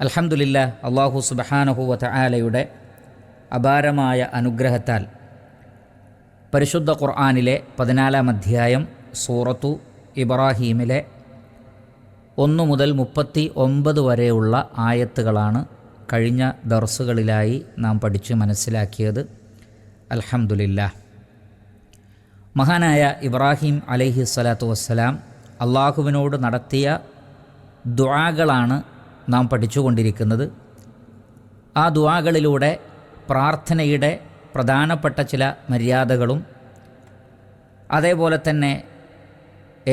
അൽഹംദുലില്ലാഹ്, അല്ലാഹു സുബ്ഹാനഹു വ തആലയുടെ അപാരമായ അനുഗ്രഹത്താൽ പരിശുദ്ധ ഖുർആനിലെ 14-ാം അധ്യായം സൂറത്തു ഇബ്രാഹീമിലെ 1 മുതൽ 39 വരെയുള്ള ആയത്തുകളാണ് കഴിഞ്ഞ ദർസുകളിലായി നാം പഠിച്ച് മനസ്സിലാക്കിയത്. അൽഹംദുലില്ലാഹ്. മഹാനായ ഇബ്രാഹിം അലൈഹിസ്സലാത്തു വസ്സലാം അള്ളാഹുവിനോട് നടത്തിയ ദുആകളാണ് നാം പഠിച്ചുകൊണ്ടിരിക്കുന്നത്. ആ ദുആകളിലൂടെ പ്രാർത്ഥനയുടെ പ്രധാനപ്പെട്ട ചില മര്യാദകളും അതേപോലെ തന്നെ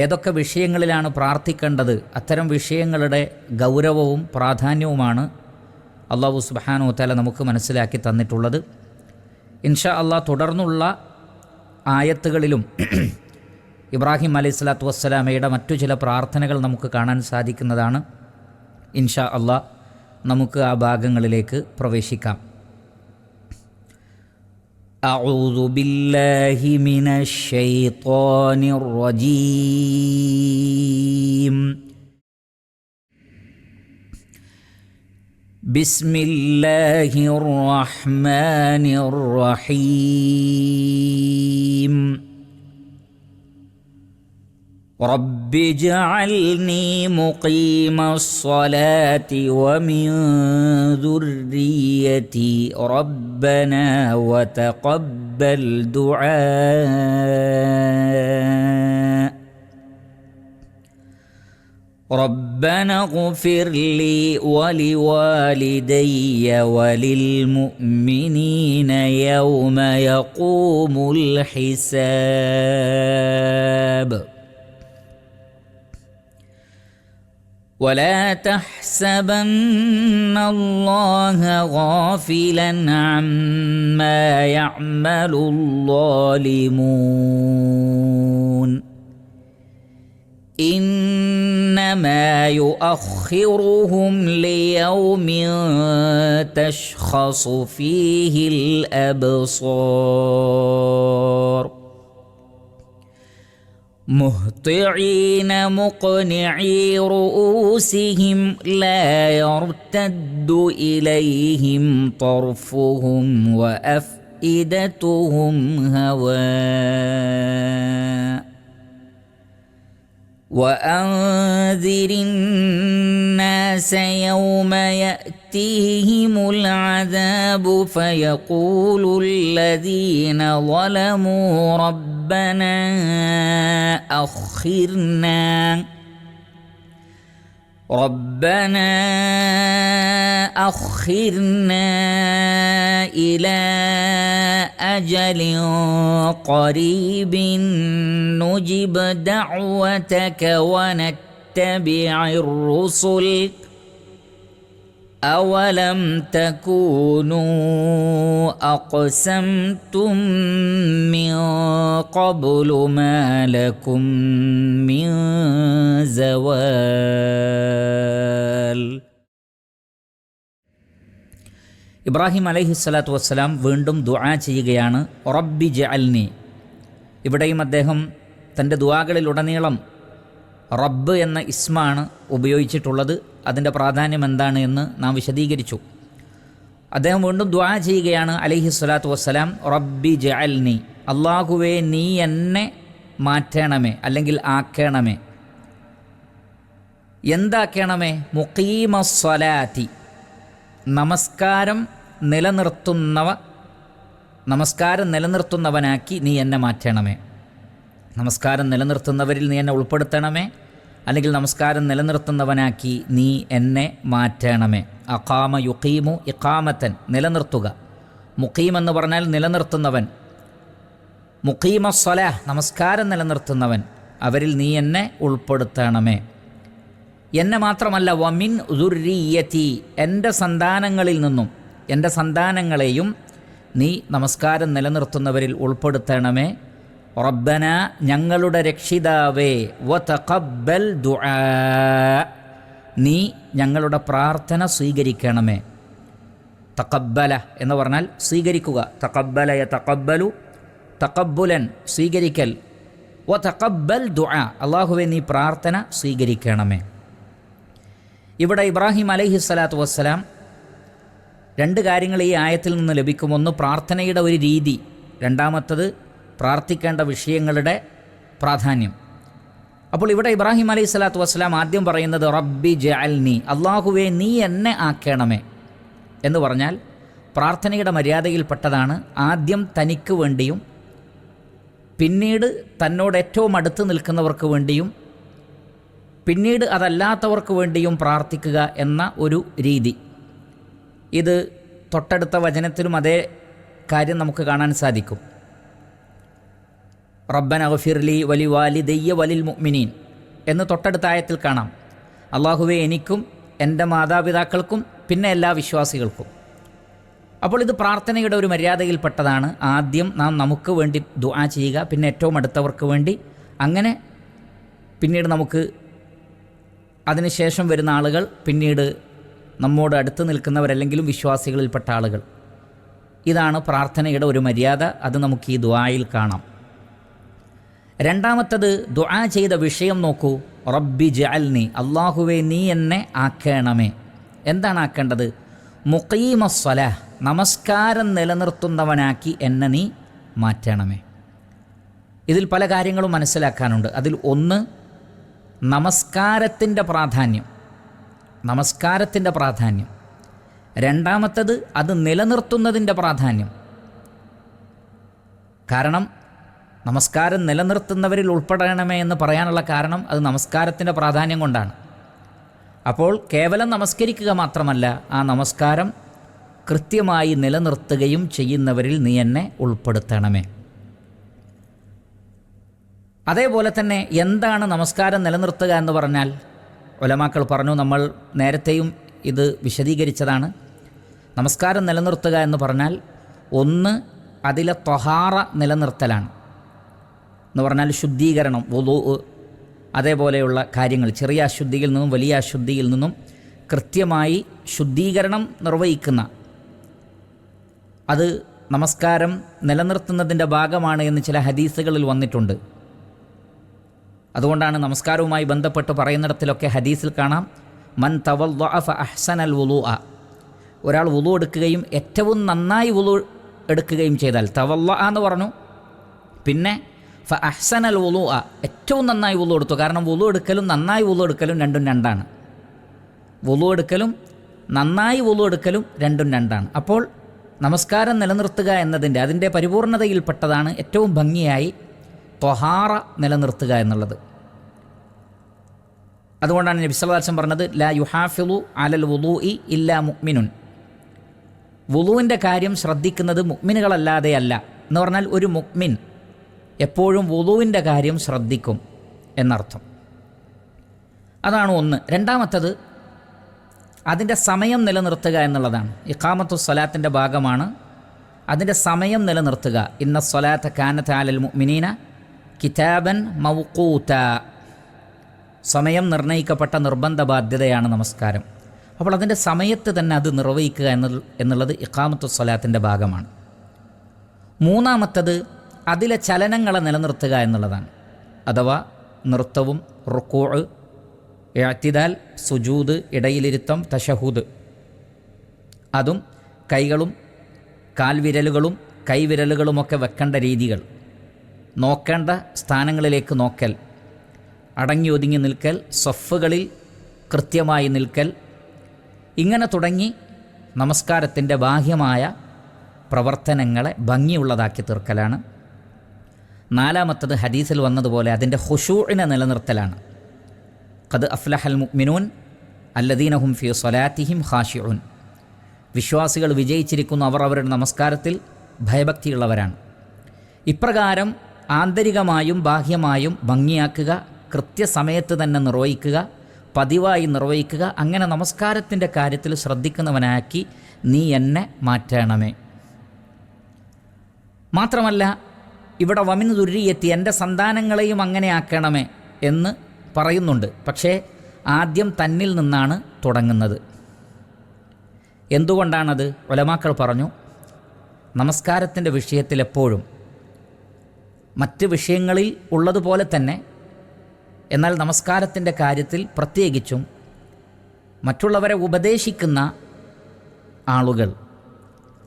ഏതൊക്കെ വിഷയങ്ങളിലാണ് പ്രാർത്ഥിക്കേണ്ടത്, അത്തരം വിഷയങ്ങളുടെ ഗൗരവവും പ്രാധാന്യവുമാണ് അല്ലാഹു സുബ്ഹാനഹു വ തആല നമുക്ക് മനസ്സിലാക്കി തന്നിട്ടുള്ളത്. ഇൻഷാ അല്ലാഹ് തുടർന്നുള്ള ആയത്തുകളിലും ഇബ്രാഹിം അലൈഹിസ്സലാത്തു വസ്സലാമയുടെ മറ്റു ചില പ്രാർത്ഥനകൾ നമുക്ക് കാണാൻ സാധിക്കുന്നതാണ്. ഇൻഷാ അല്ലാഹ് നമുക്ക് ആ ഭാഗങ്ങളിലേക്ക് പ്രവേശിക്കാം. അഊദു ബില്ലാഹി മിനശ് ശൈത്വാനിർ റജീം. ബിസ്മില്ലാഹിർ റഹ്മാനിർ റഹീം. رب اجعلني مقيم الصلاة ومن ذريتي ربنا وتقبل دعاء. ربنا اغفر لي ولوالدي وللمؤمنين يوم يقوم الحساب. ولا تحسبن الله غافلا عما يعمل الظالمون إنما يؤخرهم ليوم تشخص فيه الأبصار مهطعين مقنعي رؤوسهم لا يرتد إليهم طرفهم وأفئدتهم هواء. وأنذر الناس يوم يأتيهم العذاب فيقول الذين ظلموا ربنا أخرنا إلى أجل قريب نجب دعوتك ونتبع الرسل أولم تكونوا أقسمتم من قبل ما لكم من زوال. ഇബ്രാഹിം അലൈഹിസ്സലാത്തു വസ്സലാം വീണ്ടും ദുആ ചെയ്യുകയാണ്. റബ്ബി ജഅൽനി. ഇവിടെയും അദ്ദേഹം തൻ്റെ ദുആകളിലുടനീളം റബ്ബ് എന്ന ഇസ്മാണ് ഉപയോഗിച്ചിട്ടുള്ളത്. അതിൻ്റെ പ്രാധാന്യം എന്താണ് എന്ന് നാം വിശദീകരിച്ചു. അദ്ദേഹം വീണ്ടും ദുആ ചെയ്യുകയാണ് അലൈഹിസ്സലാത്തു വസ്സലാം, റബ്ബി ജഅൽനി, അല്ലാഹുവേ നീ എന്നെ മാറ്റണമേ അല്ലെങ്കിൽ ആക്കണമേ. എന്താക്കണമേ? മുഖീമസ്സലാത്തി, നമസ്കാരം നിലനിർത്തുന്നവനാക്കി നീ എന്നെ മാറ്റണമേ. നമസ്കാരം നിലനിർത്തുന്നവരിൽ നീ എന്നെ ഉൾപ്പെടുത്തണമേ, അല്ലെങ്കിൽ നമസ്കാരം നിലനിർത്തുന്നവനാക്കി നീ എന്നെ മാറ്റണമേ. അഖാമ യുഖീമു ഇഖാമത്തൻ, നിലനിർത്തുക. മുഖീം എന്ന് പറഞ്ഞാൽ നിലനിർത്തുന്നവൻ. മുഖീമസ്സലാഹ്, നമസ്കാരം നിലനിർത്തുന്നവൻ, അവരിൽ നീ എന്നെ ഉൾപ്പെടുത്തണമേ. എന്നെ മാത്രമല്ല, വമിൻ ദുർരിയതി, എൻ്റെ സന്താനങ്ങളിൽ നിന്നും, എൻ്റെ സന്താനങ്ങളെയും നീ നമസ്കാരം നിലനിർത്തുന്നവരിൽ ഉൾപ്പെടുത്തണമേ. റബ്ബന, ഞങ്ങളുടെ രക്ഷിതാവേ, വതഖബ്ബൽ ദുആ, നീ ഞങ്ങളുടെ പ്രാർത്ഥന സ്വീകരിക്കണമേ. തഖബ്ബല എന്ന് പറഞ്ഞാൽ സ്വീകരിക്കുക. തഖബ്ബല യതഖബ്ബലു, തഖബ്ബുലൻ സ്വീകരിക്കൽ. വതഖബ്ബൽ ദുആ, അല്ലാഹുവേ നീ പ്രാർത്ഥന സ്വീകരിക്കണമേ. ഇവിടെ ഇബ്രാഹിം അലൈഹിസ്സലാത്തു വസ്സലാം രണ്ട് കാര്യങ്ങൾ ഈ ആയത്തിൽ നിന്ന് ലഭിക്കും. ഒന്ന്, പ്രാർത്ഥനയുടെ ഒരു രീതി. രണ്ടാമത്തത്, പ്രാർത്ഥിക്കേണ്ട വിഷയങ്ങളുടെ പ്രാധാന്യം. അപ്പോൾ ഇവിടെ ഇബ്രാഹിം അലൈഹിസ്സലാത്തു വസ്സലാം ആദ്യം പറയുന്നത് റബ്ബി ജഅൽനി, അള്ളാഹുവേ നീ എന്നെ ആക്കണമേ എന്ന് പറഞ്ഞാൽ പ്രാർത്ഥനയുടെ മര്യാദയിൽപ്പെട്ടതാണ്. ആദ്യം തനിക്ക് വേണ്ടിയും പിന്നീട് തന്നോട് ഏറ്റവും അടുത്ത് നിൽക്കുന്നവർക്ക് വേണ്ടിയും പിന്നീട് അതല്ലാത്തവർക്ക് വേണ്ടിയും പ്രാർത്ഥിക്കുക എന്ന ഒരു രീതി. ഇത് തൊട്ടടുത്ത വചനത്തിലും അതേ കാര്യം നമുക്ക് കാണാൻ സാധിക്കും. റബ്ബന ഗഫിർലി വലി വാലിദയ്യ വലിൽ മുഅ്മിനീൻ എന്ന് തൊട്ടടുത്ത ആയത്തിൽ കാണാം. അള്ളാഹുവെ എനിക്കും എൻ്റെ മാതാപിതാക്കൾക്കും പിന്നെ എല്ലാ വിശ്വാസികൾക്കും. അപ്പോൾ ഇത് പ്രാർത്ഥനയുടെ ഒരു മര്യാദയിൽപ്പെട്ടതാണ്. ആദ്യം നാം നമുക്ക് വേണ്ടി ദുആ ചെയ്യുക, പിന്നെ ഏറ്റവും അടുത്തവർക്ക് വേണ്ടി, അങ്ങനെ പിന്നീട് നമുക്ക് അതിനുശേഷം വരുന്ന ആളുകൾ, പിന്നീട് നമ്മോട് അടുത്ത് നിൽക്കുന്നവരല്ലെങ്കിലും വിശ്വാസികളിൽപ്പെട്ട ആളുകൾ. ഇതാണ് പ്രാർത്ഥനയുടെ ഒരു മര്യാദ. അത് നമുക്ക് ഈ ദുആയിൽ കാണാം. രണ്ടാമത്തത്, ദുആ ചെയ്ത വിഷയം നോക്കൂ. റബ്ബി ജഅൽനി, അല്ലാഹുവേ നീ എന്നെ ആക്കണമേ. എന്താണ് ആക്കേണ്ടത്? മുഖീമസ്സലാഹ്, നമസ്കാരം നിലനിർത്തുന്നവനാക്കി എന്നെ നീ മാറ്റണമേ. ഇതിൽ പല കാര്യങ്ങളും മനസ്സിലാക്കാനുണ്ട്. അതിൽ ഒന്ന്, നമസ്കാരത്തിൻ്റെ പ്രാധാന്യം. രണ്ടാമത്തത്, അത് നിലനിർത്തുന്നതിൻ്റെ പ്രാധാന്യം. കാരണം നമസ്കാരം നിലനിർത്തുന്നവരിൽ ഉൾപ്പെടണമേ എന്ന് പറയാനുള്ള കാരണം അത് നമസ്കാരത്തിൻ്റെ പ്രാധാന്യം കൊണ്ടാണ്. അപ്പോൾ കേവലം നമസ്കരിക്കുക മാത്രമല്ല, ആ നമസ്കാരം കൃത്യമായി നിലനിർത്തുകയും ചെയ്യുന്നവരിൽ നീ എന്നെ ഉൾപ്പെടുത്തണമേ. അതേപോലെ തന്നെ എന്താണ് നമസ്കാരം നിലനിർത്തുക എന്ന് പറഞ്ഞാൽ, ഉലമാക്കൾ പറഞ്ഞു, നമ്മൾ നേരത്തെയും ഇത് വിശദീകരിച്ചതാണ്. നമസ്കാരം നിലനിർത്തുക എന്ന് പറഞ്ഞാൽ ഒന്ന്, അതിലെ ത്വഹാറ നിലനിർത്തലാണ്. എന്ന് പറഞ്ഞാൽ ശുദ്ധീകരണം, വുളൂ, അതേപോലെയുള്ള കാര്യങ്ങൾ, ചെറിയ അശുദ്ധിയിൽ നിന്നും വലിയ അശുദ്ധിയിൽ നിന്നും കൃത്യമായി ശുദ്ധീകരണം നിർവഹിക്കുന്ന, അത് നമസ്കാരം നിലനിർത്തുന്നതിൻ്റെ ഭാഗമാണ് എന്ന് ചില ഹദീസുകളിൽ വന്നിട്ടുണ്ട്. അതുകൊണ്ടാണ് നമസ്കാരവുമായി ബന്ധപ്പെട്ട് പറയുന്നിടത്തിലൊക്കെ ഹദീസിൽ കാണാം, മൻ തവല്ലഅ ഫഅഹ്സനൽ വുളൂഅ, ഒരാൾ വുളൂ എടുക്കുകയും ഏറ്റവും നന്നായി വുളൂ എടുക്കുകയും ചെയ്താൽ, തവല്ലഅ എന്ന് പറഞ്ഞു, പിന്നെ ഫഅഹ്സനൽ വുളൂഅ, ഏറ്റവും നന്നായി വുളൂ എടുത്തു. കാരണം വുളൂ എടുക്കലും നന്നായി വുളൂ എടുക്കലും രണ്ടും രണ്ടാണ്. വുളൂ എടുക്കലും നന്നായി വുളൂ എടുക്കലും രണ്ടും രണ്ടാണ്. അപ്പോൾ നമസ്കാരം നിലനിർത്തുക എന്നതിൻ്റെ അതിൻ്റെ പരിപൂർണതയിൽപ്പെട്ടതാണ് ഏറ്റവും ഭംഗിയായി ത്വഹാറ നിലനിർത്തുക എന്നുള്ളത്. അതുകൊണ്ടാണ് നബി സല്ലല്ലാഹു അലൈഹി വസല്ലം പറഞ്ഞത്, ലാ യുഹാഫിളു അലൽ വുളൂഇ ഇല്ലാ മുഅ്മിനുൻ, വുളൂവിൻ്റെ കാര്യം ശ്രദ്ധിക്കുന്നത് മുഅ്മിനുകളല്ലാതെയല്ല. എന്ന് പറഞ്ഞാൽ ഒരു മുഅ്മിൻ എപ്പോഴും വുളൂവിൻ്റെ കാര്യം ശ്രദ്ധിക്കും എന്നർത്ഥം. അതാണ് ഒന്ന്. രണ്ടാമത്തത്, അതിൻ്റെ സമയം നിലനിർത്തുക എന്നുള്ളതാണ്. ഇഖാമത്തു സ്വലാത്തിൻ്റെ ഭാഗമാണ് അതിൻ്റെ സമയം നിലനിർത്തുക. ഇന്ന സ്വലാത്ത കാനത അലൽ മുഅ്മിനീന കിതാബൻ മൗഖൂത, സമയം നിർണ്ണയിക്കപ്പെട്ട നിർബന്ധ ബാധ്യതയാണ് നമസ്കാരം. അപ്പോൾ അതിൻ്റെ സമയത്ത് തന്നെ അത് നിർവഹിക്കുക എന്നുള്ളത് ഇഖാമത്തു സ്വലാത്തിൻ്റെ ഭാഗമാണ്. മൂന്നാമത്തത്, അതിലെ ചലനങ്ങളെ നിലനിർത്തുക എന്നുള്ളതാണ്. അഥവാ നൃത്തവും റുക്കൂഅ്, ഇഅ്തിദാൽ, സുജൂദ്, ഇടയിലിരുത്തം, തശഹൂദ്, അതും കൈകളും കാൽവിരലുകളും കൈവിരലുകളുമൊക്കെ വെക്കേണ്ട രീതികൾ, നോക്കേണ്ട സ്ഥാനങ്ങളിലേക്ക് നോക്കൽ, അടങ്ങി ഒതുങ്ങി നിൽക്കൽ, സഫുകളിൽ കൃത്യമായി നിൽക്കൽ, ഇങ്ങനെ തുടങ്ങി നമസ്കാരത്തിൻ്റെ ബാഹ്യമായ പ്രവർത്തനങ്ങളെ ഭംഗിയുള്ളതാക്കി തീർക്കലാണ്. നാലാമത്തത്, ഹദീസിൽ വന്നതുപോലെ അതിൻ്റെ ഖുശൂഇനെ നിലനിർത്തലാണ്. ഖദ് അഫ്ലഹൽ മുഅ്മിനൂൻ അല്ലദീന ഹും ഫീ സ്വലാത്തിഹിം ഖാശിഊൻ, വിശ്വാസികൾ വിജയിച്ചിരിക്കുന്നു, അവർ അവരുടെ നമസ്കാരത്തിൽ ഭയഭക്തിയുള്ളവരാണ്. ഇപ്രകാരം ആന്തരികമായും ബാഹ്യമായും ഭംഗിയാക്കുക, കൃത്യസമയത്ത് തന്നെ നിർവഹിക്കുക, പതിവായി നിർവഹിക്കുക. അങ്ങനെ നമസ്കാരത്തിൻ്റെ കാര്യത്തിൽ ശ്രദ്ധിക്കുന്നവനാക്കി നീ എന്നെ മാറ്റണമേ. മാത്രമല്ല ഇവിടെ വമിൻ ദുർരിയത്തി, എൻ്റെ സന്താനങ്ങളെയും അങ്ങനെ ആക്കണമേ എന്ന് പറയുന്നുണ്ട്. പക്ഷേ ആദ്യം തന്നിൽ നിന്നാണ് തുടങ്ങുന്നത്. എന്തുകൊണ്ടാണത്? ഉലമാക്കൾ പറഞ്ഞു, നമസ്കാരത്തിൻ്റെ വിഷയത്തിൽ എപ്പോഴും മറ്റ് വിഷയങ്ങളിൽ ഉള്ളതുപോലെ തന്നെ, എന്നാൽ നമസ്കാരത്തിൻ്റെ കാര്യത്തിൽ പ്രത്യേകിച്ചും മറ്റുള്ളവരെ ഉപദേശിക്കുന്ന ആളുകൾ,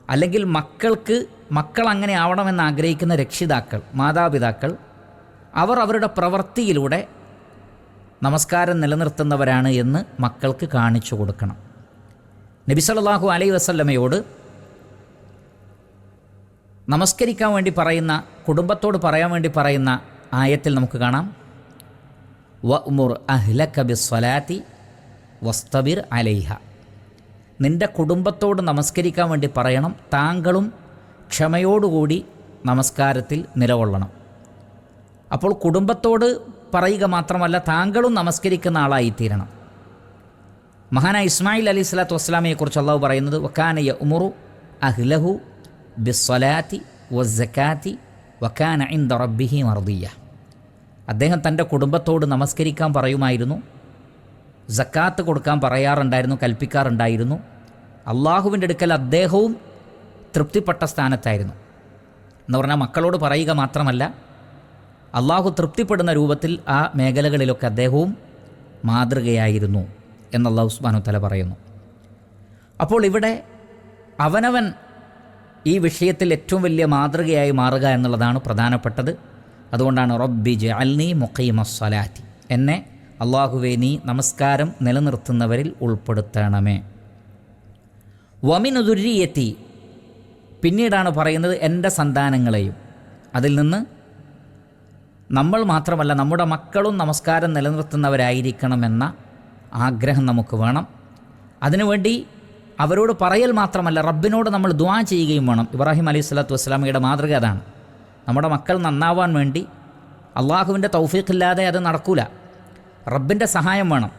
അല്ലെങ്കിൽ മക്കൾ അങ്ങനെ ആവണമെന്ന് ആഗ്രഹിക്കുന്ന രക്ഷിതാക്കൾ, മാതാപിതാക്കൾ, അവർ അവരുടെ പ്രവൃത്തിയിലൂടെ നമസ്കാരം നിലനിർത്തുന്നവരാണ് എന്ന് മക്കൾക്ക് കാണിച്ചു കൊടുക്കണം. നബി സല്ലല്ലാഹു അലൈഹി വസല്ലമയോട് നമസ്കരിക്കാൻ വേണ്ടി പറയുന്ന, കുടുംബത്തോട് പറയാൻ വേണ്ടി പറയുന്ന ആയത്തിൽ നമുക്ക് കാണാം, വഅ്മുർ അഹ്ലക ബിസ്സലാത്തി വസ്തബിർ അലൈഹ. നിൻ്റെ കുടുംബത്തോട് നമസ്കരിക്കാൻ വേണ്ടി പറയണം, താങ്കളും ക്ഷമയോടുകൂടി നമസ്കാരത്തിൽ നിലകൊള്ളണം. അപ്പോൾ കുടുംബത്തോട് പറയുക മാത്രമല്ല, താങ്കളും നമസ്കരിക്കുന്ന ആളായിത്തീരണം. മഹാനായ ഇസ്മായിൽ അലൈഹി സ്വലാത്തു വസ്സലാമയെക്കുറിച്ച് അള്ളാഹു പറയുന്നത്, വകാന യഅ്മുറു അഹ്ലഹു ബിസ്സലാത്തി വസ്സകാത്തി വകാന ഇൻദ റബ്ബിഹി മർദിയ്യ. അദ്ദേഹം തൻ്റെ കുടുംബത്തോട് നമസ്കരിക്കാൻ പറയുമായിരുന്നു, സക്കാത്ത് കൊടുക്കാൻ പറയാറുണ്ടായിരുന്നു, കൽപ്പിക്കാറുണ്ടായിരുന്നു. അള്ളാഹുവിൻ്റെ അടുക്കൽ അദ്ദേഹവും തൃപ്തിപ്പെട്ട സ്ഥാനത്തായിരുന്നു. എന്ന് പറഞ്ഞാൽ മക്കളോട് പറയുക മാത്രമല്ല, അള്ളാഹു തൃപ്തിപ്പെടുന്ന രൂപത്തിൽ ആ മേഖലകളിലൊക്കെ അദ്ദേഹവും മാതൃകയായിരുന്നു എന്ന് അല്ലാഹു സുബ്ഹാനഹു വ തആല പറയുന്നു. അപ്പോൾ ഇവിടെ അവനവൻ ഈ വിഷയത്തിൽ ഏറ്റവും വലിയ മാതൃകയായി മാറുക എന്നുള്ളതാണ് പ്രധാനപ്പെട്ടത്. അതുകൊണ്ടാണ് റബ്ബി ജഅൽനി മുഖീമസ്സലാത്തി, എന്നെ അള്ളാഹുവേ നീ നമസ്കാരം നിലനിർത്തുന്നവരിൽ ഉൾപ്പെടുത്തണമേ. വമിൻ ദുർരിയത്തി, പിന്നീടാണ് പറയുന്നത് എൻ്റെ സന്താനങ്ങളെയും. അതിൽ നിന്ന് നമ്മൾ മാത്രമല്ല, നമ്മുടെ മക്കളും നമസ്കാരം നിലനിർത്തുന്നവരായിരിക്കണമെന്ന ആഗ്രഹം നമുക്ക് വേണം. അതിനുവേണ്ടി അവരോട് പറയൽ മാത്രമല്ല, റബ്ബിനോട് നമ്മൾ ദുആ ചെയ്യുകയും വേണം. ഇബ്രാഹിം അലൈഹി സ്വലാത്തു വസ്സലാമയുടെ മാതൃക അതാണ്. നമ്മുടെ മക്കൾ നന്നാവാൻ വേണ്ടി അള്ളാഹുവിൻ്റെ തൗഫീഖില്ലാതെ അത് നടക്കൂല, റബ്ബിൻ്റെ സഹായം വേണം.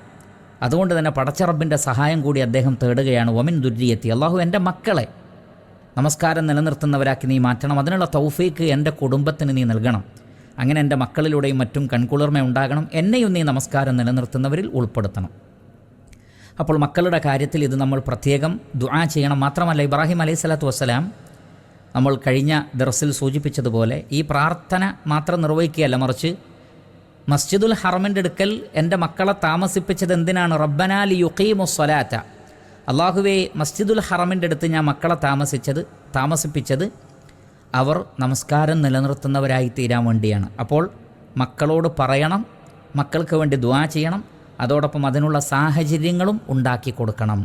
അതുകൊണ്ട് തന്നെ പടച്ച റബ്ബിൻ്റെ സഹായം കൂടി അദ്ദേഹം തേടുകയാണ്. വമിൻ ദുർരിയത്തി, അള്ളാഹു എൻ്റെ മക്കളെ നമസ്കാരം നിലനിർത്തുന്നവരാക്കി നീ മാറ്റണം, അതിനുള്ള തൗഫീഖ് എൻ്റെ കുടുംബത്തിന് നീ നൽകണം. അങ്ങനെ എൻ്റെ മക്കളിലൂടെയും മറ്റും കൺകുളിർമ ഉണ്ടാകണം, എന്നെയും നീ നമസ്കാരം നിലനിർത്തുന്നവരിൽ ഉൾപ്പെടുത്തണം. അപ്പോൾ മക്കളുടെ കാര്യത്തിൽ ഇത് നമ്മൾ പ്രത്യേകം ദുആ ചെയ്യണം. മാത്രമല്ല, ഇബ്രാഹിം അലൈഹി സ്വലാത്തു വസ്സലാം നമ്മൾ കഴിഞ്ഞ ദർസിൽ സൂചിപ്പിച്ചതുപോലെ ഈ പ്രാർത്ഥന മാത്രം നിർവഹിക്കുകയല്ല, മറിച്ച് മസ്ജിദുൽ ഹറമിൻ്റെ അടുക്കൽ എൻ്റെ മക്കളെ താമസിപ്പിച്ചത് എന്തിനാണ്? റബ്ബനാ ലിയുഖീമുസ്സലാത്ത, അള്ളാഹുവേ മസ്ജിദുൽ ഹറമിൻ്റെ അടുത്ത് ഞാൻ മക്കളെ താമസിപ്പിച്ചത് അവർ നമസ്കാരം നിലനിർത്തുന്നവരായി തീരാൻ വേണ്ടിയാണ്. അപ്പോൾ മക്കളോട് പറയണം, മക്കൾക്ക് വേണ്ടി ദുആ ചെയ്യണം, അതോടൊപ്പം അതിനുള്ള സാഹചര്യങ്ങളും ഉണ്ടാക്കി കൊടുക്കണം.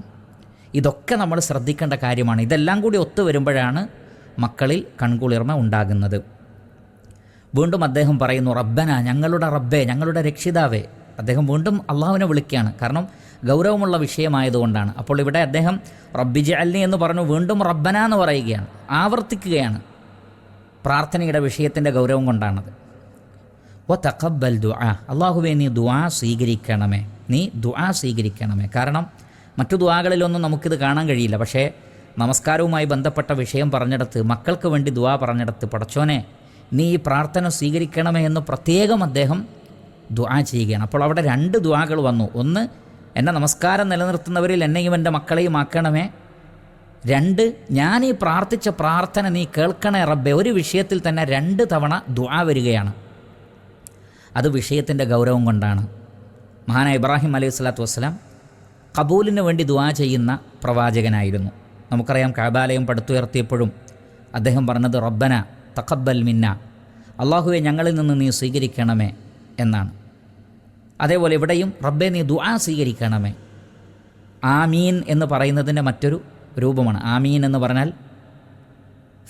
ഇതൊക്കെ നമ്മൾ ശ്രദ്ധിക്കേണ്ട കാര്യമാണ്. ഇതെല്ലാം കൂടി ഒത്തു വരുമ്പോഴാണ് മക്കളിൽ കൺകുളിർമ ഉണ്ടാകുന്നത്. വീണ്ടും അദ്ദേഹം പറയുന്നു, റബ്ബന, ഞങ്ങളുടെ റബ്ബേ, ഞങ്ങളുടെ രക്ഷിതാവേ. അദ്ദേഹം വീണ്ടും അള്ളാഹുവിനെ വിളിക്കുകയാണ്, കാരണം ഗൗരവമുള്ള വിഷയമായതുകൊണ്ടാണ്. അപ്പോൾ ഇവിടെ അദ്ദേഹം റബ്ബി ജഅൽനി എന്ന് പറഞ്ഞു, വീണ്ടും റബ്ബന എന്ന് പറയുകയാണ്, ആവർത്തിക്കുകയാണ്. പ്രാർത്ഥനയുടെ വിഷയത്തിൻ്റെ ഗൗരവം കൊണ്ടാണത്. വതഖബ്ബൽ ദുആ, അള്ളാഹുവേ നീ ദുആ സ്വീകരിക്കണമേ, നീ ദുആ സ്വീകരിക്കണമേ. കാരണം മറ്റു ദുആകളിലൊന്നും നമുക്കിത് കാണാൻ കഴിയില്ല. പക്ഷേ നമസ്കാരവുമായി ബന്ധപ്പെട്ട വിഷയം പറഞ്ഞിടത്ത്, മക്കൾക്ക് വേണ്ടി ദുആ പറഞ്ഞിടത്ത്, പടച്ചോനെ നീ ഈ പ്രാർത്ഥന സ്വീകരിക്കണമേ എന്ന് പ്രത്യേകം അദ്ദേഹം ദുആ ചെയ്യുകയാണ്. അപ്പോൾ അവിടെ രണ്ട് ദുആകൾ വന്നു. ഒന്ന്, എന്നെ നമസ്കാരം നിലനിർത്തുന്നവരിൽ എന്നെയും എൻ്റെ മക്കളെയും ആക്കണമേ. രണ്ട്, ഞാൻ ഈ പ്രാർത്ഥിച്ച പ്രാർത്ഥന നീ കേൾക്കണേ റബ്ബേ. ഒരു വിഷയത്തിൽ തന്നെ 2 തവണ ദുആ വരികയാണ്. അത് വിഷയത്തിൻ്റെ ഗൗരവം കൊണ്ടാണ്. മഹാനായ ഇബ്രാഹിം അലൈഹി സ്വലാത്തു വസ്സലാം ഖബൂലിന് വേണ്ടി ദുആ ചെയ്യുന്ന പ്രവാചകനായിരുന്നു. നമുക്കറിയാം, കഅബാലയം പടുത്തുയർത്തിയപ്പോഴും അദ്ദേഹം പറഞ്ഞത് റബ്ബന തഖബ്ബൽ മിന്ന, അള്ളാഹുവെ ഞങ്ങളിൽ നിന്ന് നീ സ്വീകരിക്കണമേ എന്നാണ്. അതേപോലെ ഇവിടെയും റബ്ബെ നീ ദുആ സ്വീകരിക്കണമേ. ആമീൻ എന്ന് പറയുന്നതിൻ്റെ മറ്റൊരു രൂപമാണ്. ആമീൻ എന്ന് പറഞ്ഞാൽ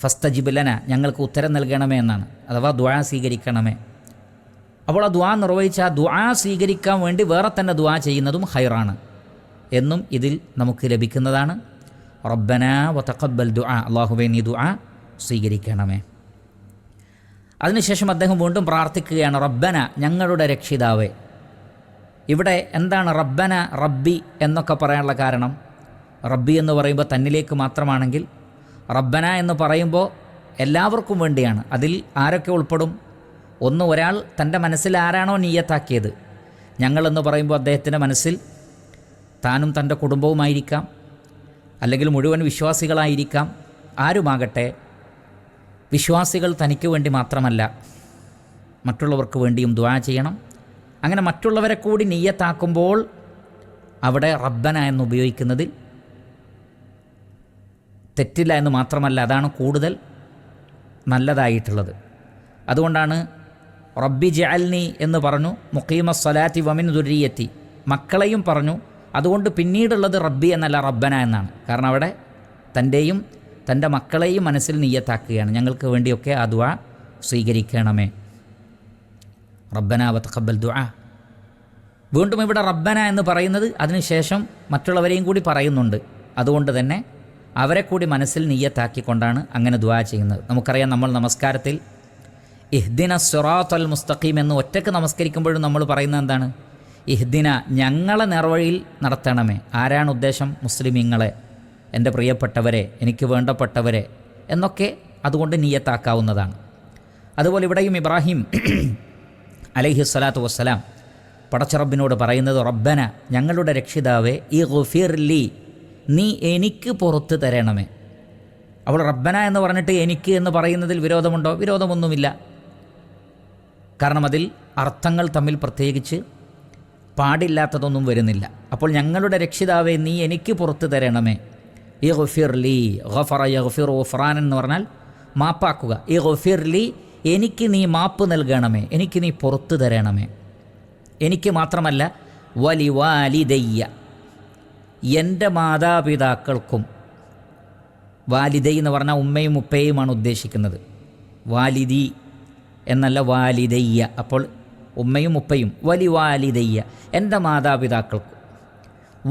ഫസ്തജിബ് ലന, ഞങ്ങൾക്ക് ഉത്തരം നൽകണമേ എന്നാണ്, അഥവാ ദുആ സ്വീകരിക്കണമേ. അപ്പോൾ ആ ദുആ നിർവഹിച്ച ആ ദുആ സ്വീകരിക്കാൻ വേണ്ടി വേറെ തന്നെ ദുആ ചെയ്യുന്നതും ഹൈറാണ് എന്നും ഇതിൽ നമുക്ക് ലഭിക്കുന്നതാണ്. റബ്ബന വതഖബ്ബൽ ദുആ, അല്ലാഹുവേ നീ ദുആ സ്വീകരിക്കണമേ. അതിനുശേഷം അദ്ദേഹം വീണ്ടും പ്രാർത്ഥിക്കുകയാണ്, റബ്ബന, ഞങ്ങളുടെ രക്ഷിതാവേ. ഇവിടെ എന്താണ് റബ്ബന, റബ്ബി എന്നൊക്കെ പറയാനുള്ള കാരണം? റബ്ബി എന്ന് പറയുമ്പോൾ തന്നിലേക്ക് മാത്രമാണെങ്കിൽ, റബ്ബന എന്ന് പറയുമ്പോൾ എല്ലാവർക്കും വേണ്ടിയാണ്. അതിൽ ആരൊക്കെ ഉൾപ്പെടും? ഒന്ന്, ഒരാൾ തൻ്റെ മനസ്സിൽ ആരാണോ നിയ്യത്താക്കിയത്. ഞങ്ങളെന്ന് പറയുമ്പോൾ അദ്ദേഹത്തിൻ്റെ മനസ്സിൽ താനും തൻ്റെ കുടുംബവുമായിരിക്കാം, അല്ലെങ്കിൽ മുഴുവൻ വിശ്വാസികളായിരിക്കാം, ആരുമാകട്ടെ. വിശ്വാസികൾ തനിക്ക് വേണ്ടി മാത്രമല്ല, മറ്റുള്ളവർക്ക് വേണ്ടിയും ദുആ ചെയ്യണം. അങ്ങനെ മറ്റുള്ളവരെ കൂടി നിയ്യത്താക്കുമ്പോൾ അവിടെ റബ്ബന എന്ന് ഉപയോഗിക്കുന്നത് തെറ്റില്ല എന്ന് മാത്രമല്ല, അതാണ് കൂടുതൽ നല്ലതായിട്ടുള്ളത്. അതുകൊണ്ടാണ് റബ്ബി ജഅൽനി എന്ന് പറഞ്ഞു, മുഖീമസ് സ്വലാത്തി വമിൻ ദുർരിയത്തി, മക്കളെയും പറഞ്ഞു. അതുകൊണ്ട് പിന്നീടുള്ളത് റബ്ബി എന്നല്ല റബ്ബന എന്നാണ്. കാരണം അവിടെ തൻ്റെയും തൻ്റെ മക്കളെയും മനസ്സിൽ നിയ്യത്താക്കുകയാണ്, ഞങ്ങൾക്ക് വേണ്ടിയൊക്കെ ആ ദുആ സ്വീകരിക്കണമേ. റബ്ബന വതഖബ്ബൽ ദുആ. വീണ്ടും ഇവിടെ റബ്ബന എന്ന് പറയുന്നത് അതിനുശേഷം മറ്റുള്ളവരെയും കൂടി പറയുന്നുണ്ട്. അതുകൊണ്ട് തന്നെ അവരെ കൂടി മനസ്സിൽ നിയ്യത്താക്കിക്കൊണ്ടാണ് അങ്ങനെ ദുആ ചെയ്യുന്നത്. നമുക്കറിയാം, നമ്മൾ നമസ്കാരത്തിൽ ഇഹ്ദിന സിറാത്തൽ മുസ്തഖീം എന്ന് ഒറ്റയ്ക്ക് നമസ്കരിക്കുമ്പോഴും നമ്മൾ പറയുന്നത് എന്താണ്? ഇഹ്ദിന, ഞങ്ങളെ നേർവഴിയിൽ നടത്തണമേ. ആരാണ് ഉദ്ദേശം? മുസ്ലിമീങ്ങളെ, എൻ്റെ പ്രിയപ്പെട്ടവരെ, എനിക്ക് വേണ്ടപ്പെട്ടവരെ എന്നൊക്കെ അതുകൊണ്ട് നിയ്യത്താക്കാവുന്നതാണ്. അതുപോലെ ഇവിടെയും ഇബ്രാഹിം അലൈഹിസ്സലാത്തു വസ്സലാം പടച്ചറബിനോട് പറയുന്നത്, റബ്ബന, ഞങ്ങളുടെ രക്ഷിതാവേ, ഇഗ്ഫിർലി, നീ എനിക്ക് പുറത്ത് തരണമേ. അവൾ റബ്ബന എന്ന് പറഞ്ഞിട്ട് എനിക്ക് എന്ന് പറയുന്നതിൽ വിരോധമുണ്ടോ? വിരോധമൊന്നുമില്ല. കാരണം അതിൽ അർത്ഥങ്ങൾ തമ്മിൽ പ്രത്യേകിച്ച് പാടില്ലാത്തതൊന്നും വരുന്നില്ല. അപ്പോൾ ഞങ്ങളുടെ രക്ഷിതാവേ, നീ എനിക്ക് പുറത്ത് തരണമേ. ഇഗ്ഫിർലി, ഗഫറ യഗ്ഫിറു ഗുഫ്റാൻ എന്ന് പറഞ്ഞാൽ മാപ്പാക്കുക. ഇഗ്ഫിർലി, എനിക്ക് നീ മാപ്പ് നൽകണമേ, എനിക്ക് നീ പുറത്ത് തരണമേ. എനിക്ക് മാത്രമല്ല, വലിവാലിദയ്യ, എൻ്റെ മാതാപിതാക്കൾക്കും. വാലിദൈ എന്ന് പറഞ്ഞാൽ ഉമ്മയും ഉപ്പയുമാണ് ഉദ്ദേശിക്കുന്നത്, വാലിദി എന്നല്ല വാലിദയ്യ. അപ്പോൾ ഉമ്മയും ഉപ്പയും. വലിവാലിദയ്യ, എൻ്റെ മാതാപിതാക്കൾക്കും.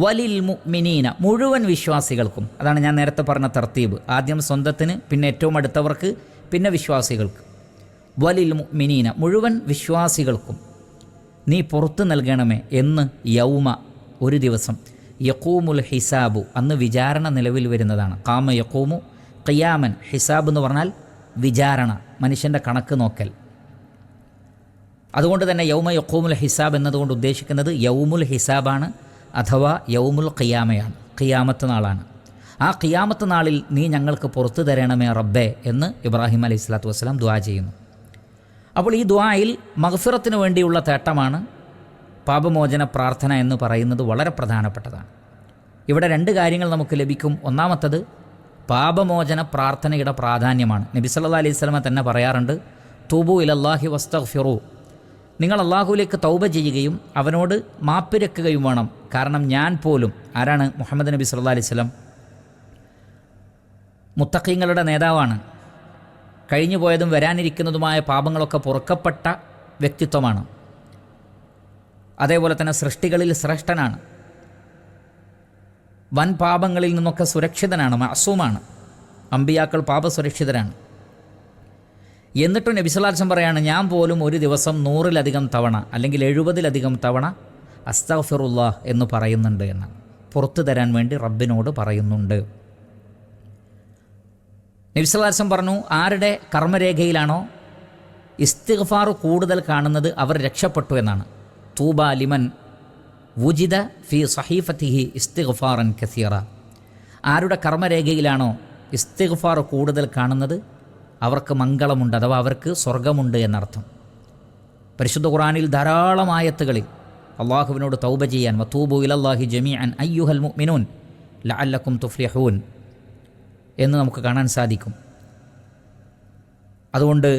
വലിൽ മുഅ്മിനീന, മുഴുവൻ വിശ്വാസികൾക്കും. അതാണ് ഞാൻ നേരത്തെ പറഞ്ഞ തർത്തീബ്. ആദ്യം സ്വന്തത്തിന്, പിന്നെ ഏറ്റവും അടുത്തവർക്ക്, പിന്നെ വിശ്വാസികൾക്ക്. വലിൽ മുഅ്മിനീന, മുഴുവൻ വിശ്വാസികൾക്കും നീ പുറത്തു നൽകണമേ. എന്ന് യൗമ, ഒരു ദിവസം. യഖൂമുൽ ഹിസാബു, അന്ന് വിചാരണ നിലവിൽ വരുന്നതാണ്. ഖാമ യഖൂമു ഖിയാമൻ. ഹിസാബ് എന്ന് പറഞ്ഞാൽ വിചാരണ, മനുഷ്യൻ്റെ കണക്ക് നോക്കൽ. അതുകൊണ്ട് തന്നെ യൗമ യഖൂമുൽ ഹിസാബ് എന്നതുകൊണ്ട് ഉദ്ദേശിക്കുന്നത് യൗമുൽ ഹിസാബാണ്, അഥവാ യൗമുൽ ഖിയാമയാണ്, ഖിയാമത്ത് നാളാണ്. ആ ഖിയാമത്ത് നാളിൽ നീ ഞങ്ങൾക്ക് പുറത്തു തരണമേ റബ്ബേ എന്ന് ഇബ്രാഹിം അലൈഹി സ്വലാത്തു വസ്സലാം ദുആ ചെയ്യുന്നു. അപ്പോൾ ഈ ദുആയിൽ മഗ്ഫിറത്തിന് വേണ്ടിയുള്ള തേട്ടമാണ് പാപമോചന പ്രാർത്ഥന എന്ന് പറയുന്നത്. വളരെ പ്രധാനപ്പെട്ടതാണ്. ഇവിടെ രണ്ട് കാര്യങ്ങൾ നമുക്ക് ലഭിക്കും. ഒന്നാമത്തത്, പാപമോചന പ്രാർത്ഥനയുടെ പ്രാധാന്യമാണ്. നബി സല്ലല്ലാഹു അലൈഹി വസല്ലം തന്നെ പറയാറുണ്ട്, തൂബു ഇലല്ലാഹി വസ്തഗ്ഫിറു, നിങ്ങൾ അള്ളാഹുവിലേക്ക് തൗബ ചെയ്യുകയും അവനോട് മാപ്പിരക്കുകയും വേണം. കാരണം ഞാൻ പോലും, ആരാണ്? മുഹമ്മദ് നബി സല്ലല്ലാഹു അലൈഹി വസല്ലം മുത്തഖീങ്ങളുടെ നേതാവാണ്. കഴിഞ്ഞു പോയതും വരാനിരിക്കുന്നതുമായ പാപങ്ങളൊക്കെ പൊറുക്കപ്പെട്ട വ്യക്തിത്വമാണ്. അതേപോലെ തന്നെ സൃഷ്ടികളിൽ ശ്രേഷ്ഠനാണ്. വൻ പാപങ്ങളിൽ നിന്നൊക്കെ സുരക്ഷിതനാണ്, മഅസൂമാണ്. അമ്പിയാക്കൾ പാപസുരക്ഷിതരാണ്. എന്നിട്ടും നബി സല്ലല്ലാഹു അലൈഹി വസല്ലം പറയാണ്, ഞാൻ പോലും ഒരു ദിവസം 100-ലധികം തവണ അല്ലെങ്കിൽ 70-ലധികം തവണ അസ്തഗ്ഫിറുല്ലാഹ് എന്ന് പറയുന്നുണ്ട് എന്നാണ്. പുറത്തു തരാൻ വേണ്ടി റബ്ബിനോട് പറയുന്നുണ്ട്. നബി സല്ലല്ലാഹു അലൈഹി വസല്ലം പറഞ്ഞു, ആരുടെ കർമ്മരേഖയിലാണോ ഇസ്തിഗ്ഫാർ കൂടുതൽ കാണുന്നത് അവർ രക്ഷപ്പെട്ടു എന്നാണ്. തൂബ ലിമൻ വുജിദ ഫി സഹീഫത്തിഹി ഇസ്തിഗ്ഫാറൻ കസീറ. ആരുടെ കർമ്മരേഖയിലാണോ ഇസ്തിഗ്ഫാർ കൂടുതൽ കാണുന്നത് അവർക്ക് മംഗളമുണ്ട്, അഥവാ അവർക്ക് സ്വർഗമുണ്ട് എന്നർത്ഥം. പരിശുദ്ധ ഖുർആനിൽ ധാരാളം ആയത്തുകളിൽ അള്ളാഹുവിനോട് തൗബ ചെയ്യാൻ, വതൂബു ഇലല്ലാഹി ജമീഅൻ അയ്യുഹൽ മുഅ്മിനൂൻ ലഅല്ലക്കും തുഫ്ലിഹൂൻ എന്ന് നമുക്ക് കാണാൻ സാധിക്കും. അതുകൊണ്ട്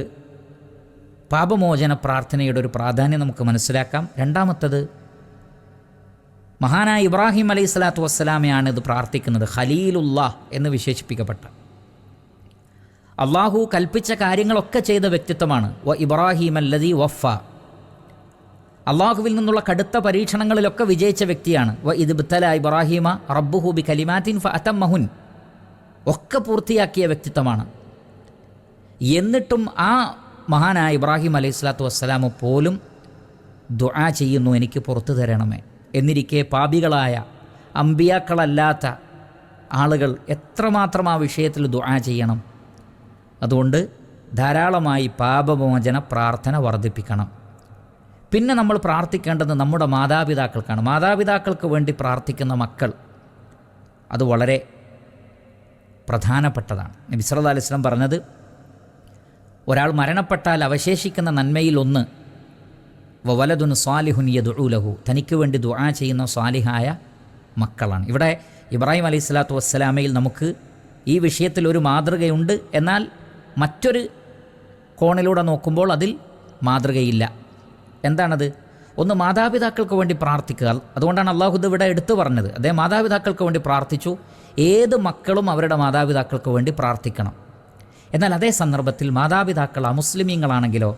പാപമോചന പ്രാർത്ഥനയുടെ ഒരു പ്രാധാന്യം നമുക്ക് മനസ്സിലാക്കാം. രണ്ടാമത്തത്, മഹാനായ ഇബ്രാഹിം അലൈഹി സ്വലാത്തു വസ്സലാമയാണ് ഇത് പ്രാർത്ഥിക്കുന്നത്. ഖലീലുല്ലാഹ് എന്ന് വിശേഷിപ്പിക്കപ്പെട്ട, അള്ളാഹു കൽപ്പിച്ച കാര്യങ്ങളൊക്കെ ചെയ്ത വ്യക്തിത്വമാണ്. വ ഇബ്രാഹിം അല്ലദീ വഫ, അള്ളാഹുവിൽ നിന്നുള്ള കടുത്ത പരീക്ഷണങ്ങളിലൊക്കെ വിജയിച്ച വ്യക്തിയാണ്. വ ഇദ് ഇബ്തല ഇബ്രാഹിമ റബ്ബുഹു ബി കലിമാത്തിൻ ഫഅതമ്മഹുൻ, ഒക്കെ പൂർത്തിയാക്കിയ വ്യക്തിത്വമാണ്. എന്നിട്ടും ആ മഹാനായ ഇബ്രാഹിം അലൈഹി സ്വലാത്തു വസ്സലാം പോലും ദുആ ചെയ്യുന്നു, എനിക്ക് പുറത്തു തരണമേ. എന്നിരിക്കെ പാപികളായ അമ്പിയാക്കളല്ലാത്ത ആളുകൾ എത്രമാത്രം ആ വിഷയത്തിൽ ദുആ ചെയ്യണം. അതുകൊണ്ട് ധാരാളമായി പാപമോചന പ്രാർത്ഥന വർദ്ധിപ്പിക്കണം. പിന്നെ നമ്മൾ പ്രാർത്ഥിക്കേണ്ടത് നമ്മുടെ മാതാപിതാക്കൾക്കാണ്. മാതാപിതാക്കൾക്ക് വേണ്ടി പ്രാർത്ഥിക്കുന്ന മക്കൾ, അത് വളരെ പ്രധാനപ്പെട്ടതാണ്. നബി സല്ലല്ലാഹു അലൈഹി വസല്ലം പറഞ്ഞത്, ഒരാൾ മരണപ്പെട്ടാൽ അവശേഷിക്കുന്ന നന്മയിൽ ഒന്ന് വവലദുൻ സ്വാലിഹുൻ യദ്ഉ ലഹു, തനിക്ക് വേണ്ടി ദുആ ചെയ്യുന്ന സ്വാലിഹായ മക്കളാണ്. ഇവിടെ ഇബ്രാഹിം അലൈഹി സ്വലാത്തു വസ്സലാമയിൽ നമുക്ക് ഈ വിഷയത്തിൽ ഒരു മാതൃകയുണ്ട്. എന്നാൽ മറ്റൊരു കോണിലൂടെ നോക്കുമ്പോൾ അതിൽ മാതൃകയില്ല. എന്താണത്? ഒന്ന്, മാതാപിതാക്കൾക്ക് വേണ്ടി പ്രാർത്ഥിക്കുക. അതുകൊണ്ടാണ് അള്ളാഹു ഇവിടെ എടുത്തു പറഞ്ഞത്. അദ്ദേഹം മാതാപിതാക്കൾക്ക് വേണ്ടി പ്രാർത്ഥിച്ചു. ഏത് മക്കളും അവരുടെ മാതാപിതാക്കൾക്ക് വേണ്ടി പ്രാർത്ഥിക്കണം. എന്നാൽ അതേ സന്ദർഭത്തിൽ മാതാപിതാക്കൾ അമുസ്ലിമീങ്ങളാണെങ്കിലോ,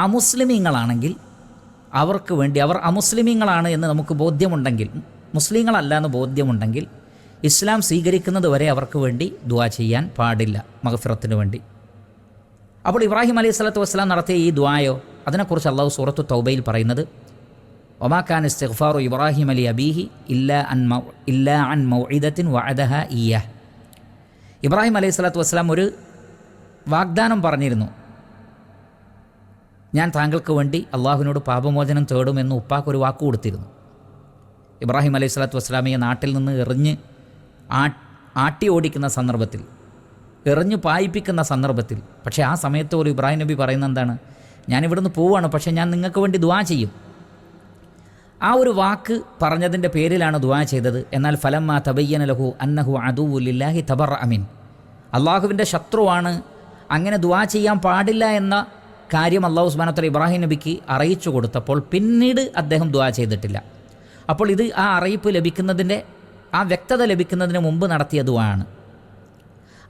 അമുസ്ലിമീങ്ങളാണെങ്കിൽ അവർക്ക് വേണ്ടി, അവർ അമുസ്ലിമീങ്ങളാണ് എന്ന് നമുക്ക് ബോധ്യമുണ്ടെങ്കിൽ, മുസ്ലിങ്ങളല്ല എന്ന് ബോധ്യമുണ്ടെങ്കിൽ, ഇസ്ലാം സ്വീകരിക്കുന്നത് വരെ അവർക്ക് വേണ്ടി ദുആ ചെയ്യാൻ പാടില്ല, മഗ്ഫിറത്തിന് വേണ്ടി. അപ്പോൾ ഇബ്രാഹിം അലൈഹി സ്വലാത്തു വസ്സലാം നടത്തിയ ഈ ദുആയോ, അതിനെക്കുറിച്ച് അള്ളാഹു സൂറത്തു തൗബയിൽ പറയുന്നത്, വമാ കാന ഇസ്തിഗ്ഫാറു ഇബ്രാഹിം അലി അബീഹി ഇല്ലാ അൻ മൗഇദത്തിൻ വഅദഹാ ഇയ്യാഹ്. ഇബ്രാഹിം അലൈഹി സ്വലാത്തു വസ്സലാം ഒരു വാഗ്ദാനം പറഞ്ഞിരുന്നു. ഞാൻ താങ്കൾക്ക് വേണ്ടി അള്ളാഹുവിനോട് പാപമോചനം തേടുമെന്ന് ഉപ്പാക്കൊരു വാക്ക് കൊടുത്തിരുന്നു. ഇബ്രാഹിം അലൈഹി സ്വലാത്തു വസ്സലാമിയെ നാട്ടിൽ നിന്ന് എറിഞ്ഞ് ആട്ടി ഓടിക്കുന്ന സന്ദർഭത്തിൽ, എറിഞ്ഞു പായിപ്പിക്കുന്ന സന്ദർഭത്തിൽ, പക്ഷേ ആ സമയത്ത് ഒരു ഇബ്രാഹിം നബി പറയുന്നത് എന്താണ്? ഞാനിവിടുന്ന് പോവുകയാണ്, പക്ഷേ ഞാൻ നിങ്ങൾക്ക് വേണ്ടി ദുആ ചെയ്യും. ആ ഒരു വാക്ക് പറഞ്ഞതിൻ്റെ പേരിലാണ് ദുആ ചെയ്തത്. എന്നാൽ ഫലമ്മ തബയ്യന ലഹു അന്നഹു അദുവുലില്ലാഹി തബറഅ മിൻ, അള്ളാഹുവിൻ്റെ ശത്രുവാണ്, അങ്ങനെ ദുആ ചെയ്യാൻ പാടില്ല എന്ന കാര്യം അള്ളാഹു സുബ്ഹാനഹു വ തആല ഇബ്രാഹിം നബിക്ക് അറിയിച്ചു കൊടുത്തപ്പോൾ പിന്നീട് അദ്ദേഹം ദുആ ചെയ്തിട്ടില്ല. അപ്പോൾ ഇത് ആ അറിയിപ്പ് ലഭിക്കുന്നതിൻ്റെ, ആ വ്യക്തത ലഭിക്കുന്നതിന് മുമ്പ് നടത്തിയ ദുആ ആണ്.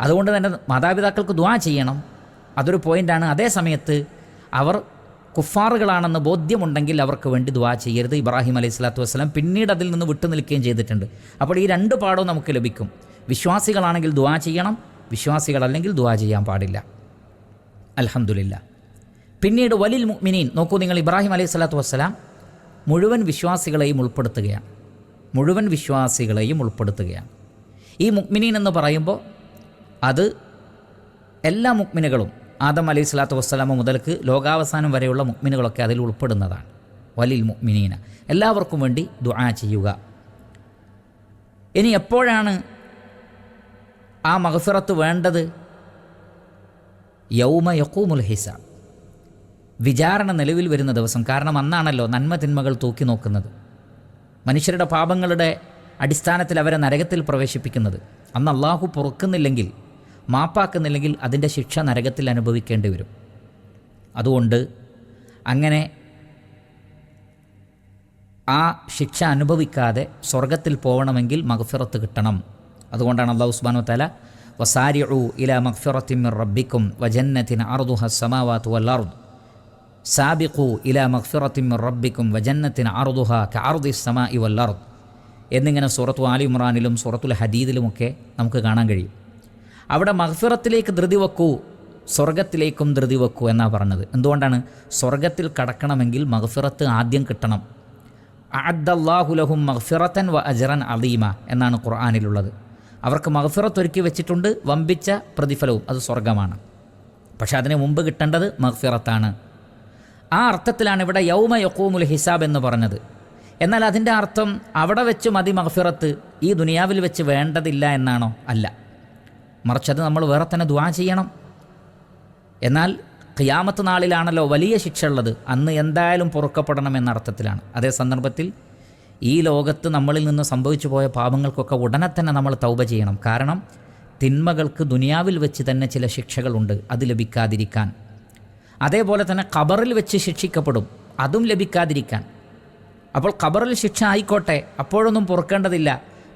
അതുകൊണ്ട് തന്നെ മാതാപിതാക്കൾക്ക് ദുആ ചെയ്യണം, അതൊരു പോയിൻ്റാണ്. അതേ സമയത്ത് അവർ കുഫാറുകളാണെന്ന് ബോധ്യമുണ്ടെങ്കിൽ അവർക്ക് വേണ്ടി ദുആ ചെയ്യരുത്. ഇബ്രാഹിം അലൈഹി സ്വലാത്തു വസ്സലാം പിന്നീട് അതിൽ നിന്ന് വിട്ടു നിൽക്കുകയും ചെയ്തിട്ടുണ്ട്. അപ്പോൾ ഈ രണ്ട് പാഠവും നമുക്ക് ലഭിക്കും. വിശ്വാസികളാണെങ്കിൽ ദുആ ചെയ്യണം, വിശ്വാസികളല്ലെങ്കിൽ ദുആ ചെയ്യാൻ പാടില്ല. അൽഹംദുലില്ലാ. പിന്നീട് വലിൽ മുഅ്മിനീൻ, നോക്കൂ നിങ്ങൾ, ഇബ്രാഹിം അലൈഹി സ്വലാത്തു വസ്സലാം മുഴുവൻ വിശ്വാസികളെയും ഉൾപ്പെടുത്തുകയാണ്, മുഴുവൻ വിശ്വാസികളെയും ഉൾപ്പെടുത്തുകയാണ്. ഈ മുഅ്മിനീൻ എന്ന് പറയുമ്പോൾ അത് എല്ലാ മുഅ്മിനുകളും, ആദം അലൈഹി സ്വലാത്തു വസ്സലാമ മുതൽക്ക് ലോകാവസാനം വരെയുള്ള മുഅ്മിനുകളൊക്കെ അതിൽ ഉൾപ്പെടുന്നതാണ്. വലിൽ മുഅ്മിനീന, എല്ലാവർക്കും വേണ്ടി ദുആ ചെയ്യുക. ഇനി എപ്പോഴാണ് ആ മഗ്ഫിറത്ത് വേണ്ടത്? യൗമ യഖൂമുൽ ഹിസാബ്, വിചാരണ നിലവിൽ വരുന്ന ദിവസം. കാരണം അന്നാണല്ലോ നന്മ തിന്മകൾ തൂക്കി നോക്കുന്നത്, മനുഷ്യരുടെ പാപങ്ങളുടെ അടിസ്ഥാനത്തിൽ അവരെ നരകത്തിൽ പ്രവേശിപ്പിക്കുന്നത്. അന്ന് അള്ളാഹു പൊറുക്കുന്നില്ലെങ്കിൽ, മാപ്പാക്കുന്നില്ലെങ്കിൽ അതിൻ്റെ ശിക്ഷ നരകത്തിൽ അനുഭവിക്കേണ്ടി വരും. അതുകൊണ്ട് അങ്ങനെ ആ ശിക്ഷ അനുഭവിക്കാതെ സ്വർഗത്തിൽ പോകണമെങ്കിൽ മഗ്ഫിറത്ത് കിട്ടണം. അതുകൊണ്ടാണ് അല്ലാഹു സുബ്ഹാനഹു വ തആല വസാരിഉ ഇലാ മഗ്ഫിറത്തിൻ മിർ റബ്ബിക്കും വജന്നത്തിൻ അർദുഹ അസ്സമാവാതു വൽ അർദ് സാബിഖു ഇലാ മഗ്ഫിറത്തിൻ മിർ റബ്ബിക്കും വജന്നത്തിൻ അർദുഹ കഅർദിസ് സമാഇ വൽ അർദ് എന്നിങ്ങനെ സൂറത്തു ആലി ഇമ്രാനിലും സൂറത്തുൽ ഹദീദിലുമൊക്കെ നമുക്ക് കാണാൻ കഴിയും. അവിടെ മഗ്ഫിറത്തിലേക്ക് ധൃതി വെക്കൂ, സ്വർഗത്തിലേക്കും ധൃതി വെക്കൂ എന്നാണ് പറഞ്ഞത്. എന്തുകൊണ്ടാണ്? സ്വർഗത്തിൽ കടക്കണമെങ്കിൽ മഗ്ഫിറത്ത് ആദ്യം കിട്ടണം. അഅദ്ദല്ലാഹു ലഹും മഗ്ഫിറത്തൻ വ അജ്റൻ അദീമ എന്നാണ് ഖുർആനിലുള്ളത്. അവർക്ക് മഗ്ഫിറത്ത് ഒരുക്കി വെച്ചിട്ടുണ്ട്, വമ്പിച്ച പ്രതിഫലവും, അത് സ്വർഗമാണ്. പക്ഷേ അതിന് മുമ്പ് കിട്ടേണ്ടത് മഗ്ഫിറത്താണ്. ആ അർത്ഥത്തിലാണ് ഇവിടെ യൗമ യഖൂമുൽ ഹിസാബ് എന്ന് പറഞ്ഞത്. എന്നാൽ അതിൻ്റെ അർത്ഥം അവിടെ വെച്ച് മതി മഗ്ഫിറത്ത്, ഈ ദുനിയാവിൽ വെച്ച് വേണ്ടതില്ല എന്നാണോ? അല്ല, മറിച്ചത് നമ്മൾ വേറെ തന്നെ ദുആ ചെയ്യണം. എന്നാൽ ഖിയാമത്ത് നാളിലാണല്ലോ വലിയ ശിക്ഷ ഉള്ളത്, അന്ന് എന്തായാലും പൊറുക്കപ്പെടണം എന്ന അർത്ഥത്തിലാണ്. അതേ സന്ദർഭത്തിൽ ഈ ലോകത്ത് നമ്മളിൽ നിന്ന് സംഭവിച്ചു പോയ പാപങ്ങൾക്കൊക്കെ ഉടനെ തന്നെ നമ്മൾ തൗബ ചെയ്യണം. കാരണം തിന്മകൾക്ക് ദുനിയാവിൽ വെച്ച് തന്നെ ചില ശിക്ഷകളുണ്ട്, അത് ലഭിക്കാതിരിക്കാൻ. അതേപോലെ തന്നെ ഖബറിൽ വെച്ച് ശിക്ഷിക്കപ്പെടും, അതും ലഭിക്കാതിരിക്കാൻ. അപ്പോൾ ഖബറിൽ ശിക്ഷ ആയിക്കോട്ടെ, അപ്പോഴൊന്നും പൊറുക്കേണ്ടതില്ല.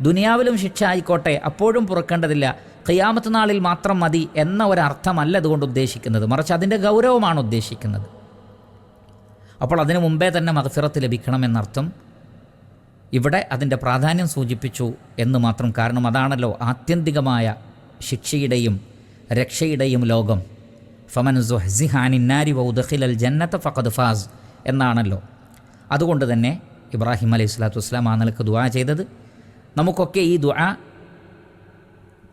ദുനിയാവിലും ശിക്ഷ ആയിക്കോട്ടെ, അപ്പോഴും പൊറുക്കേണ്ടതില്ല. ഖിയാമത്ത് നാളിൽ മാത്രം മതി എന്ന ഒരർത്ഥമല്ല അതുകൊണ്ട് ഉദ്ദേശിക്കുന്നത്, മറിച്ച് അതിൻ്റെ ഗൗരവമാണ് ഉദ്ദേശിക്കുന്നത്. അപ്പോൾ അതിനു മുമ്പേ തന്നെ മഗ്ഫിറത്ത് ലഭിക്കണമെന്നർത്ഥം. ഇവിടെ അതിൻ്റെ പ്രാധാന്യം സൂചിപ്പിച്ചു എന്ന് മാത്രം. കാരണം അതാണല്ലോ ആത്യന്തികമായ ശിക്ഷയുടെയും രക്ഷയുടെയും ലോകം. ഫമൻ സുഹ്സിഹ അനിൻ നാരി വഉദ്ഖിലൽ ജന്നത ഫഖദ് ഫാസ് എന്നാണല്ലോ. അതുകൊണ്ട് തന്നെ ഇബ്രാഹിം അലൈഹി സ്വലാത്തു വസ്സലാം ആ നിലക്ക് ദുആ ചെയ്തത്. നമുക്കൊക്കെ ഈ ദുആ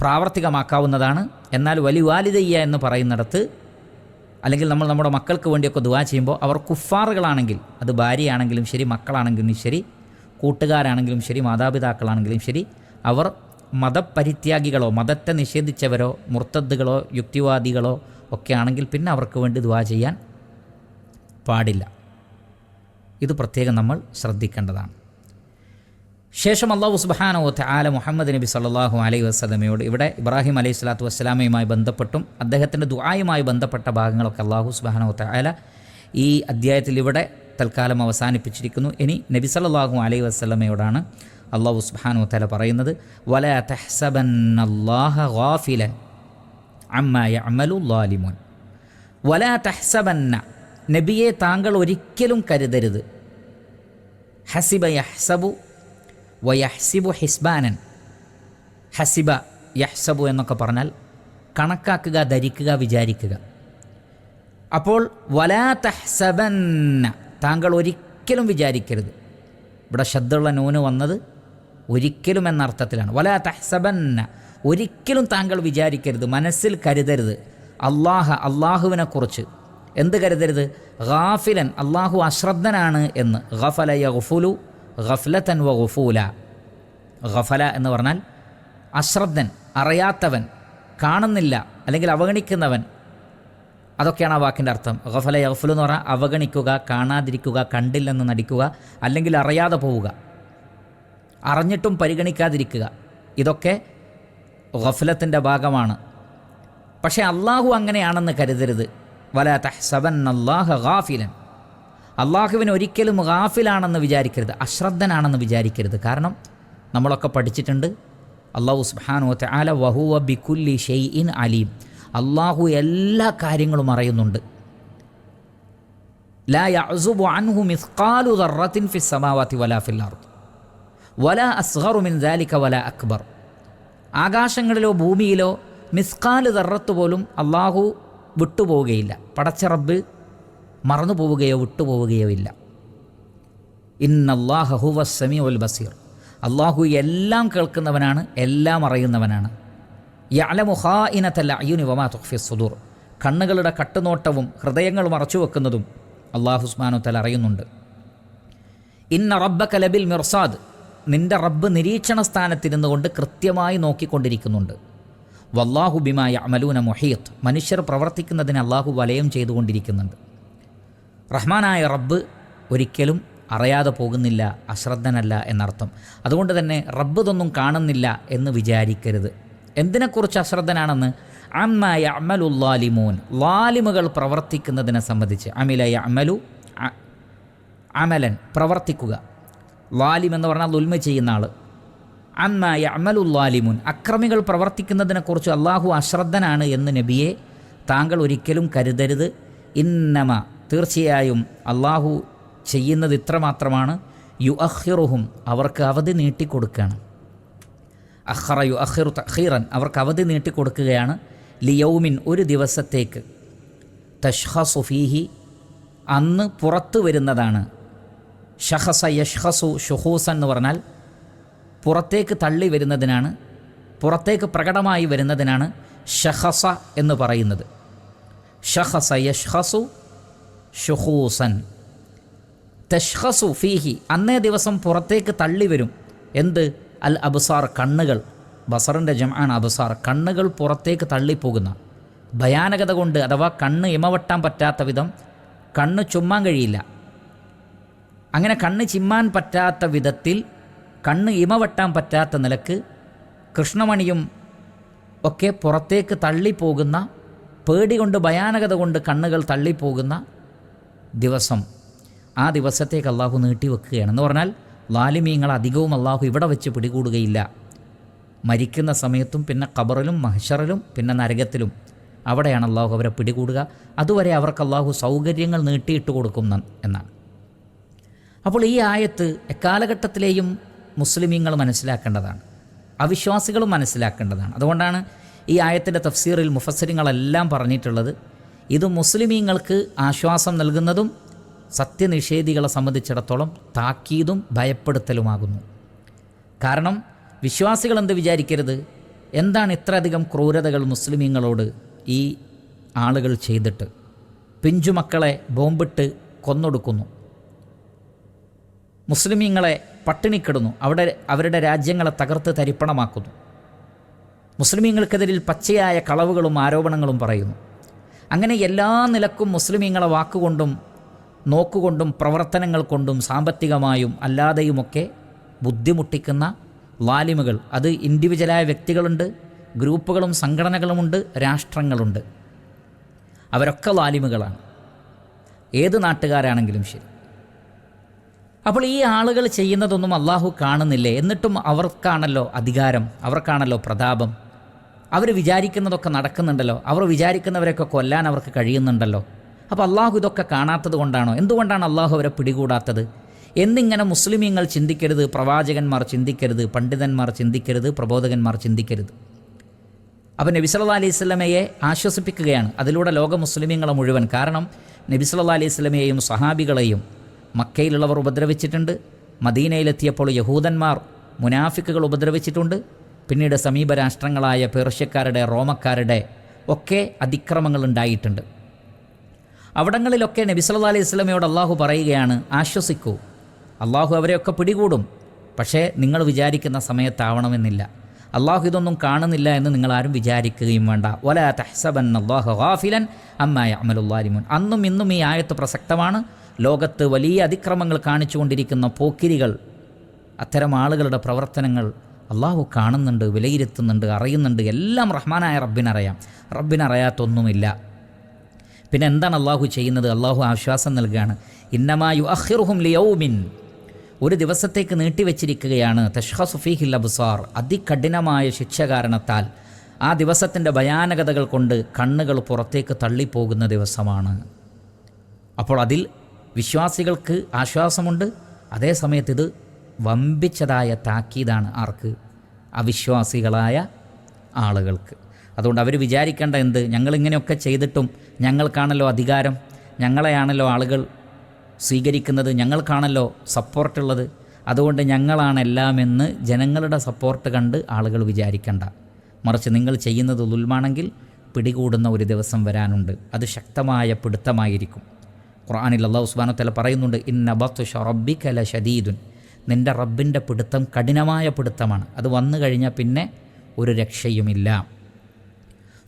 പ്രാവർത്തികമാക്കാവുന്നതാണ്. എന്നാൽ വലിവാലിദയ്യ എന്ന് പറയുന്നിടത്ത്, അല്ലെങ്കിൽ നമ്മൾ നമ്മുടെ മക്കൾക്ക് വേണ്ടിയൊക്കെ ദുആ ചെയ്യുമ്പോൾ അവർ കുഫാറുകളാണെങ്കിൽ, അത് ഭാര്യയാണെങ്കിലും ശരി, മക്കളാണെങ്കിലും ശരി, കൂട്ടുകാരാണെങ്കിലും ശരി, മാതാപിതാക്കളാണെങ്കിലും ശരി, അവർ മതപരിത്യാഗികളോ മതത്തെ നിഷേധിച്ചവരോ മുർത്തദ്ദുകളോ യുക്തിവാദികളോ ഒക്കെ ആണെങ്കിൽ പിന്നെ അവർക്ക് വേണ്ടി ദുആ ചെയ്യാൻ പാടില്ല. ഇത് പ്രത്യേകം നമ്മൾ ശ്രദ്ധിക്കേണ്ടതാണ്. ശേഷം അല്ലാഹു സുബ്ഹാനഹു വ തആല മുഹമ്മദ് നബി സല്ലല്ലാഹു അലൈഹി വസല്ലമയോട് ഇവിടെ ഇബ്രാഹിം അലൈഹി സ്വലാത്തു വസ്സലാമയുമായി ബന്ധപ്പെട്ടും അദ്ദേഹത്തിൻ്റെ ദുആയുമായി ബന്ധപ്പെട്ട ഭാഗങ്ങളൊക്കെ അല്ലാഹു സുബ്ഹാനഹു വ തആല ഈ അധ്യായത്തിൽ ഇവിടെ തൽക്കാലം അവസാനിപ്പിച്ചിരിക്കുന്നു. ഇനി നബി സല്ലല്ലാഹു അലൈഹി വസല്ലമയോടാണ് അല്ലാഹു സുബ്ഹാനഹു വ തആല പറയുന്നത്, വലാ തഹ്സബന്നല്ലാഹ ഗാഫിലൻ അമ്മാ യഅമലു ളാലിമൂൻ. വലാ തഹ്സബന്ന, നബിയെ താങ്കൾ ഒരിക്കലും കരുതരുത്. ഹസിബ യഹ്സബു വയഹ്സിബു ഹിസ്ബാനൻ. ഹസിബ യഹ്സബു എന്നൊക്കെ പറഞ്ഞാൽ കണക്കാക്കുക, ധരിക്കുക, വിചാരിക്കുക. അപ്പോൾ വലാ തഹ്സബന്ന, താങ്കൾ ഒരിക്കലും വിചാരിക്കരുത്. ഇവിടെ ശബ്ദമുള്ള നൂന് വന്നത് ഒരിക്കലും എന്ന അർത്ഥത്തിലാണ്. വലാ തഹ്സബന്ന, ഒരിക്കലും താങ്കൾ വിചാരിക്കരുത്, മനസ്സിൽ കരുതരുത്. അള്ളാഹുവിനെക്കുറിച്ച് എന്ത് കരുതരുത്? ഗാഫിലൻ, അള്ളാഹു അശ്രദ്ധനാണ് എന്ന്. ഗഫല യഗ്ഫുലു ഗഫ്ലതൻ വ ഗുഫൂല. ഗഫല എന്ന് പറഞ്ഞാൽ അശ്രദ്ധൻ, അറിയാത്തവൻ, കാണുന്നില്ല അല്ലെങ്കിൽ അവഗണിക്കുന്നവൻ. അതൊക്കെയാണ് ആ വാക്കിൻ്റെ അർത്ഥം. ഗഫല യഗ്ഫുലു എന്ന് പറഞ്ഞാൽ അവഗണിക്കുക, കാണാതിരിക്കുക, കണ്ടില്ലെന്ന് നടിക്കുക, അല്ലെങ്കിൽ അറിയാതെ പോവുക, അറിഞ്ഞിട്ടും പരിഗണിക്കാതിരിക്കുക. ഇതൊക്കെ ഗഫലത്തിൻ്റെ ഭാഗമാണ്. പക്ഷേ അള്ളാഹു അങ്ങനെയാണെന്ന് കരുതരുത്. വലാ തഹ്സബന്നല്ലാഹ ഗാഫിലൻ, അള്ളാഹുവിന് ഒരിക്കലും ഗാഫിലാണെന്ന് വിചാരിക്കരുത്, അശ്രദ്ധനാണെന്ന് വിചാരിക്കരുത്. കാരണം നമ്മളൊക്കെ പഠിച്ചിട്ടുണ്ട്, അല്ലാഹു സുബ്ഹാനഹു വ തആല വഹുവ ബികുല്ലി ഷൈഇൻ അലീം, അള്ളാഹു എല്ലാ കാര്യങ്ങളും അറിയുന്നുണ്ട്. ലാ യഅ്സുബു അൻഹു മിസ്ഖാലു ദർറത്തിൻ ഫിസ് സമാവാതി വലാ ഫിൽ അർദ് വലാ അസ്ഗറു മിൻ ദാലിക വലാ അക്ബർ. ആകാശങ്ങളിലോ ഭൂമിയിലോ മിസ്ഖാല് ദർറത്ത് പോലും അള്ളാഹു വിട്ടുപോവുകയില്ല. പടച്ച റബ്ബ് മറന്നു പോവുകയോ വിട്ടുപോവുകയോ ഇല്ല. ഇന്നല്ലാഹ ഹുവസ് സമീഉൽ ബസീർ, അള്ളാഹു എല്ലാം കേൾക്കുന്നവനാണ്, എല്ലാം അറിയുന്നവനാണ്. യഅലമു ഖായിനത്തൽ അയുനി വമാ തുഖ്ഫി സുദൂർ, കണ്ണുകളുടെ കട്ടുനോട്ടവും ഹൃദയങ്ങൾ മറച്ചു വെക്കുന്നതും അള്ളാഹു സുബ്ഹാനഹു വ തആല അറിയുന്നുണ്ട്. ഇന്ന റബ്ബക ലബിൽ മിർസാദ്, നിന്റെ റബ്ബ് നിരീക്ഷണ സ്ഥാനത്തിരുന്നു കൊണ്ട് കൃത്യമായി നോക്കിക്കൊണ്ടിരിക്കുന്നുണ്ട്. വല്ലാഹു ബിമാ യഅമലൂന മുഹീത്ത്, മനുഷ്യർ പ്രവർത്തിക്കുന്നതിന് അള്ളാഹു വലയം ചെയ്തുകൊണ്ടിരിക്കുന്നുണ്ട്. റഹ്മാനായ റബ്ബ് ഒരിക്കലും അറിയാതെ പോകുന്നില്ല, അശ്രദ്ധനല്ല എന്നർത്ഥം. അതുകൊണ്ട് തന്നെ റബ്ബ് ഇതൊന്നും കാണുന്നില്ല എന്ന് വിചാരിക്കരുത്. എന്തിനെക്കുറിച്ച് അശ്രദ്ധനാണെന്ന്? അമ്മാ യഅമലു ളാലിമൂൻ, ളാലിമുകൾ പ്രവർത്തിക്കുന്നതിനെ സംബന്ധിച്ച്. അമില യഅമലു അമലൻ, പ്രവർത്തിക്കുക. ളാലിം എന്ന് പറഞ്ഞാൽ ദുൽമ ചെയ്യുന്ന ആൾ. അമ്മാ യഅമലു ളാലിമൂൻ, അക്രമികൾ പ്രവർത്തിക്കുന്നതിനെക്കുറിച്ച് അള്ളാഹു അശ്രദ്ധനാണ് എന്ന് നബിയെ താങ്കൾ ഒരിക്കലും കരുതരുത്. ഇന്നമ, തീർച്ചയായും അള്ളാഹു ചെയ്യുന്നത് ഇത്രമാത്രമാണ്. യുഅഖിറുഹും, അവർക്ക് അവധി നീട്ടിക്കൊടുക്കുകയാണ്. അഖറ യുഅഖിറു തഖീറൻ, അവർക്ക് അവധി നീട്ടിക്കൊടുക്കുകയാണ്. ലിയൗമിൻ, ഒരു ദിവസത്തേക്ക്. തഷ്ഖസു ഫീഹി, അന്ന് പുറത്തു വരുന്നതാണ്. ഷഖസ യഷ്ഖസു ഷുഖൂസൻ എന്ന് പറഞ്ഞാൽ പുറത്തേക്ക് തള്ളി വരുന്നതിനാണ്, പുറത്തേക്ക് പ്രകടമായി വരുന്നതിനാണ് ഷഖസ എന്ന് പറയുന്നത്. ഷഖസ യഷ്ഖസു ഷുഖൂസൻ. തഷ്ഖസു ഫീഹി, അന്നേ ദിവസം പുറത്തേക്ക് തള്ളി വരും. എന്ത്? അൽ അബ്സാർ, കണ്ണുകൾ. ബസറിൻ്റെ ജംആണ് അബ്സാർ. കണ്ണുകൾ പുറത്തേക്ക് തള്ളിപ്പോകുന്ന ഭയാനകത കൊണ്ട്, അഥവാ കണ്ണ് ഇമവട്ടാൻ പറ്റാത്ത വിധം കണ്ണ് ചുമ്മാൻ കഴിയില്ല. അങ്ങനെ കണ്ണ് ചിമ്മാൻ പറ്റാത്ത വിധത്തിൽ, കണ്ണ് ഇമവട്ടാൻ പറ്റാത്ത നിലക്ക് കൃഷ്ണമണിയും ഒക്കെ പുറത്തേക്ക് തള്ളിപ്പോകുന്ന, പേടി കൊണ്ട്, ഭയാനകത കൊണ്ട് കണ്ണുകൾ തള്ളിപ്പോകുന്ന ദിവസം. ആ ദിവസത്തേക്ക് അള്ളാഹു നീട്ടിവെക്കുകയാണ്. എന്ന് പറഞ്ഞാൽ ലാലിമീങ്ങൾ അധികവും അള്ളാഹു ഇവിടെ വെച്ച് പിടികൂടുകയില്ല. മരിക്കുന്ന സമയത്തും പിന്നെ ഖബറിലും മഹ്ശറിലും പിന്നെ നരകത്തിലും അവിടെയാണ് അള്ളാഹു അവരെ പിടികൂടുക. അതുവരെ അവർക്ക് അള്ളാഹു സൗകര്യങ്ങൾ നീട്ടിയിട്ട് കൊടുക്കും എന്നാണ്. അപ്പോൾ ഈ ആയത്ത് എക്കാലഘട്ടത്തിലെയും മുസ്ലിമീങ്ങൾ മനസ്സിലാക്കേണ്ടതാണ്, അവിശ്വാസികളും മനസ്സിലാക്കേണ്ടതാണ്. അതുകൊണ്ടാണ് ഈ ആയത്തിൻ്റെ തഫ്സീറിൽ മുഫസ്സിറുകളെല്ലാം പറഞ്ഞിട്ടുള്ളത് ഇത് മുസ്ലിമീങ്ങൾക്ക് ആശ്വാസം നൽകുന്നതും സത്യനിഷേധികളെ സംബന്ധിച്ചിടത്തോളം താക്കീതും ഭയപ്പെടുത്തലുമാകുന്നു. കാരണം വിശ്വാസികൾ എന്ത് വിചാരിക്കരുത്, എന്താണ് ഇത്രയധികം ക്രൂരതകൾ മുസ്ലിമീങ്ങളോട് ഈ ആളുകൾ ചെയ്തിട്ട്? പിഞ്ചുമക്കളെ ബോംബിട്ട് കൊന്നൊടുക്കുന്നു, മുസ്ലിമീങ്ങളെ പട്ടിണിക്കിടുന്നു, അവരുടെ രാജ്യങ്ങളെ തകർത്ത് തരിപ്പണമാക്കുന്നു, മുസ്ലിമീങ്ങൾക്കെതിരിൽ പച്ചയായ കളവുകളും ആരോപണങ്ങളും പറയുന്നു. അങ്ങനെ എല്ലാ നിലക്കും മുസ്ലിമീങ്ങളെ വാക്കുകൊണ്ടും നോക്കുകൊണ്ടും പ്രവർത്തനങ്ങൾ കൊണ്ടും സാമ്പത്തികമായും അല്ലാതെയുമൊക്കെ ബുദ്ധിമുട്ടിക്കുന്ന ലാലിമുകൾ. അത് ഇൻഡിവിജ്വലായ വ്യക്തികളുണ്ട്, ഗ്രൂപ്പുകളും സംഘടനകളുമുണ്ട്, രാഷ്ട്രങ്ങളുണ്ട്. അവരൊക്കെ ലാലിമുകളാണ്, ഏത് നാട്ടുകാരാണെങ്കിലും ശരി. അപ്പോൾ ഈ ആളുകൾ ചെയ്യുന്നതൊന്നും അള്ളാഹു കാണുന്നില്ലേ? എന്നിട്ടും അവർക്കാണല്ലോ അധികാരം, അവർക്കാണല്ലോ പ്രതാപം. അവർ വിചാരിക്കുന്നതൊക്കെ നടക്കുന്നുണ്ടല്ലോ, അവർ വിചാരിക്കുന്നവരെയൊക്കെ കൊല്ലാൻ അവർക്ക് കഴിയുന്നുണ്ടല്ലോ. അപ്പോൾ അള്ളാഹു ഇതൊക്കെ കാണാത്തത് കൊണ്ടാണോ? എന്തുകൊണ്ടാണ് അള്ളാഹു അവരെ പിടികൂടാത്തത്? എന്നിങ്ങനെ മുസ്ലിമീങ്ങൾ ചിന്തിക്കരുത്, പ്രവാചകന്മാർ ചിന്തിക്കരുത്, പണ്ഡിതന്മാർ ചിന്തിക്കരുത്, പ്രബോധകന്മാർ ചിന്തിക്കരുത്. അപ്പോൾ നബി സല്ലല്ലാഹു അലൈഹി വസല്ലമയെ ആശ്വസിപ്പിക്കുകയാണ് അതിലൂടെ ലോക മുസ്ലിമീങ്ങളെ മുഴുവൻ. കാരണം നബി സല്ലല്ലാഹു അലൈഹി വസല്ലമയെയും സഹാബികളെയും മക്കയിലുള്ളവർ ഉപദ്രവിച്ചിട്ടുണ്ട്, മദീനയിലെത്തിയപ്പോൾ യഹൂദന്മാർ മുനാഫിക്കുകൾ ഉപദ്രവിച്ചിട്ടുണ്ട്, പിന്നീട് സമീപ രാഷ്ട്രങ്ങളായ പേർഷ്യക്കാരുടെ, റോമക്കാരുടെ ഒക്കെ അതിക്രമങ്ങൾ ഉണ്ടായിട്ടുണ്ട്. അവിടങ്ങളിലൊക്കെ നബി സല്ലല്ലാഹു അലൈഹി വസല്ലമയോട് അള്ളാഹു പറയുകയാണ്, ആശ്വസിക്കൂ, അള്ളാഹു അവരെയൊക്കെ പിടികൂടും, പക്ഷേ നിങ്ങൾ വിചാരിക്കുന്ന സമയത്താവണമെന്നില്ല. അള്ളാഹു ഇതൊന്നും കാണുന്നില്ല എന്ന് നിങ്ങളാരും വിചാരിക്കുകയും വേണ്ട. വലാ തഹ്സബന്നല്ലാഹ ഗാഫിലൻ അമ്മാ യഅമലുൽ ളാലിമൂൻ. അന്നും ഇന്നും ഈ ആയത്ത് പ്രസക്തമാണ്. ലോകത്ത് വലിയ അതിക്രമങ്ങൾ കാണിച്ചുകൊണ്ടിരിക്കുന്ന പോക്കിരികൾ, അത്തരം ആളുകളുടെ പ്രവർത്തനങ്ങൾ അള്ളാഹു കാണുന്നുണ്ട്, വിലയിരുത്തുന്നുണ്ട്, അറിയുന്നുണ്ട്. എല്ലാം റഹ്മാനായ റബ്ബിനറിയാം. റബ്ബിനറിയാത്തൊന്നുമില്ല. പിന്നെ എന്താണ് അള്ളാഹു ചെയ്യുന്നത്? അള്ളാഹു ആശ്വാസം നൽകുകയാണ്. ഇന്നമാ യുഅഖിറുഹും ലിയൗമിൻ, ഒരു ദിവസത്തേക്ക് നീട്ടിവെച്ചിരിക്കുകയാണ്. തശ്ഖസു ഫീഹിൽ അബ്സാർ, അതികഠിനമായ ശിക്ഷ കാരണത്താൽ ആ ദിവസത്തിൻ്റെ ഭയാനകതകൾ കൊണ്ട് കണ്ണുകൾ പുറത്തേക്ക് തള്ളിപ്പോകുന്ന ദിവസമാണ്. അപ്പോൾ അതിൽ വിശ്വാസികൾക്ക് ആശ്വാസമുണ്ട്, അതേസമയത്ത് ഇത് വമ്പിച്ചതായ താക്കീതാണ്. ആർക്ക്? അവിശ്വാസികളായ ആളുകൾക്ക്. അതുകൊണ്ട് അവർ വിചാരിക്കേണ്ട എന്ത്? ഞങ്ങളിങ്ങനെയൊക്കെ ചെയ്തിട്ടും ഞങ്ങൾക്കാണല്ലോ അധികാരം, ഞങ്ങളെയാണല്ലോ ആളുകൾ സ്വീകരിക്കുന്നത്, ഞങ്ങൾക്കാണല്ലോ സപ്പോർട്ടുള്ളത്, അതുകൊണ്ട് ഞങ്ങളാണെല്ലാമെന്ന് ജനങ്ങളുടെ സപ്പോർട്ട് കണ്ട് ആളുകൾ വിചാരിക്കണ്ട. മറിച്ച് നിങ്ങൾ ചെയ്യുന്നത് ദുൽമാണെങ്കിൽ പിടികൂടുന്ന ഒരു ദിവസം വരാനുണ്ട്. അത് ശക്തമായ പിടുത്തമായിരിക്കും. ഖുർആനിൽ അല്ലാഹു സുബ്ഹാനഹു വ തആല പറയുന്നുണ്ട്, ഇന്ന ബത്ശ റബ്ബിക ലശദീദുൻ, നിൻ്റെ റബ്ബിൻ്റെ പിടുത്തം കഠിനമായ പിടുത്തമാണ്. അത് വന്നു കഴിഞ്ഞാൽ പിന്നെ ഒരു രക്ഷയുമില്ല.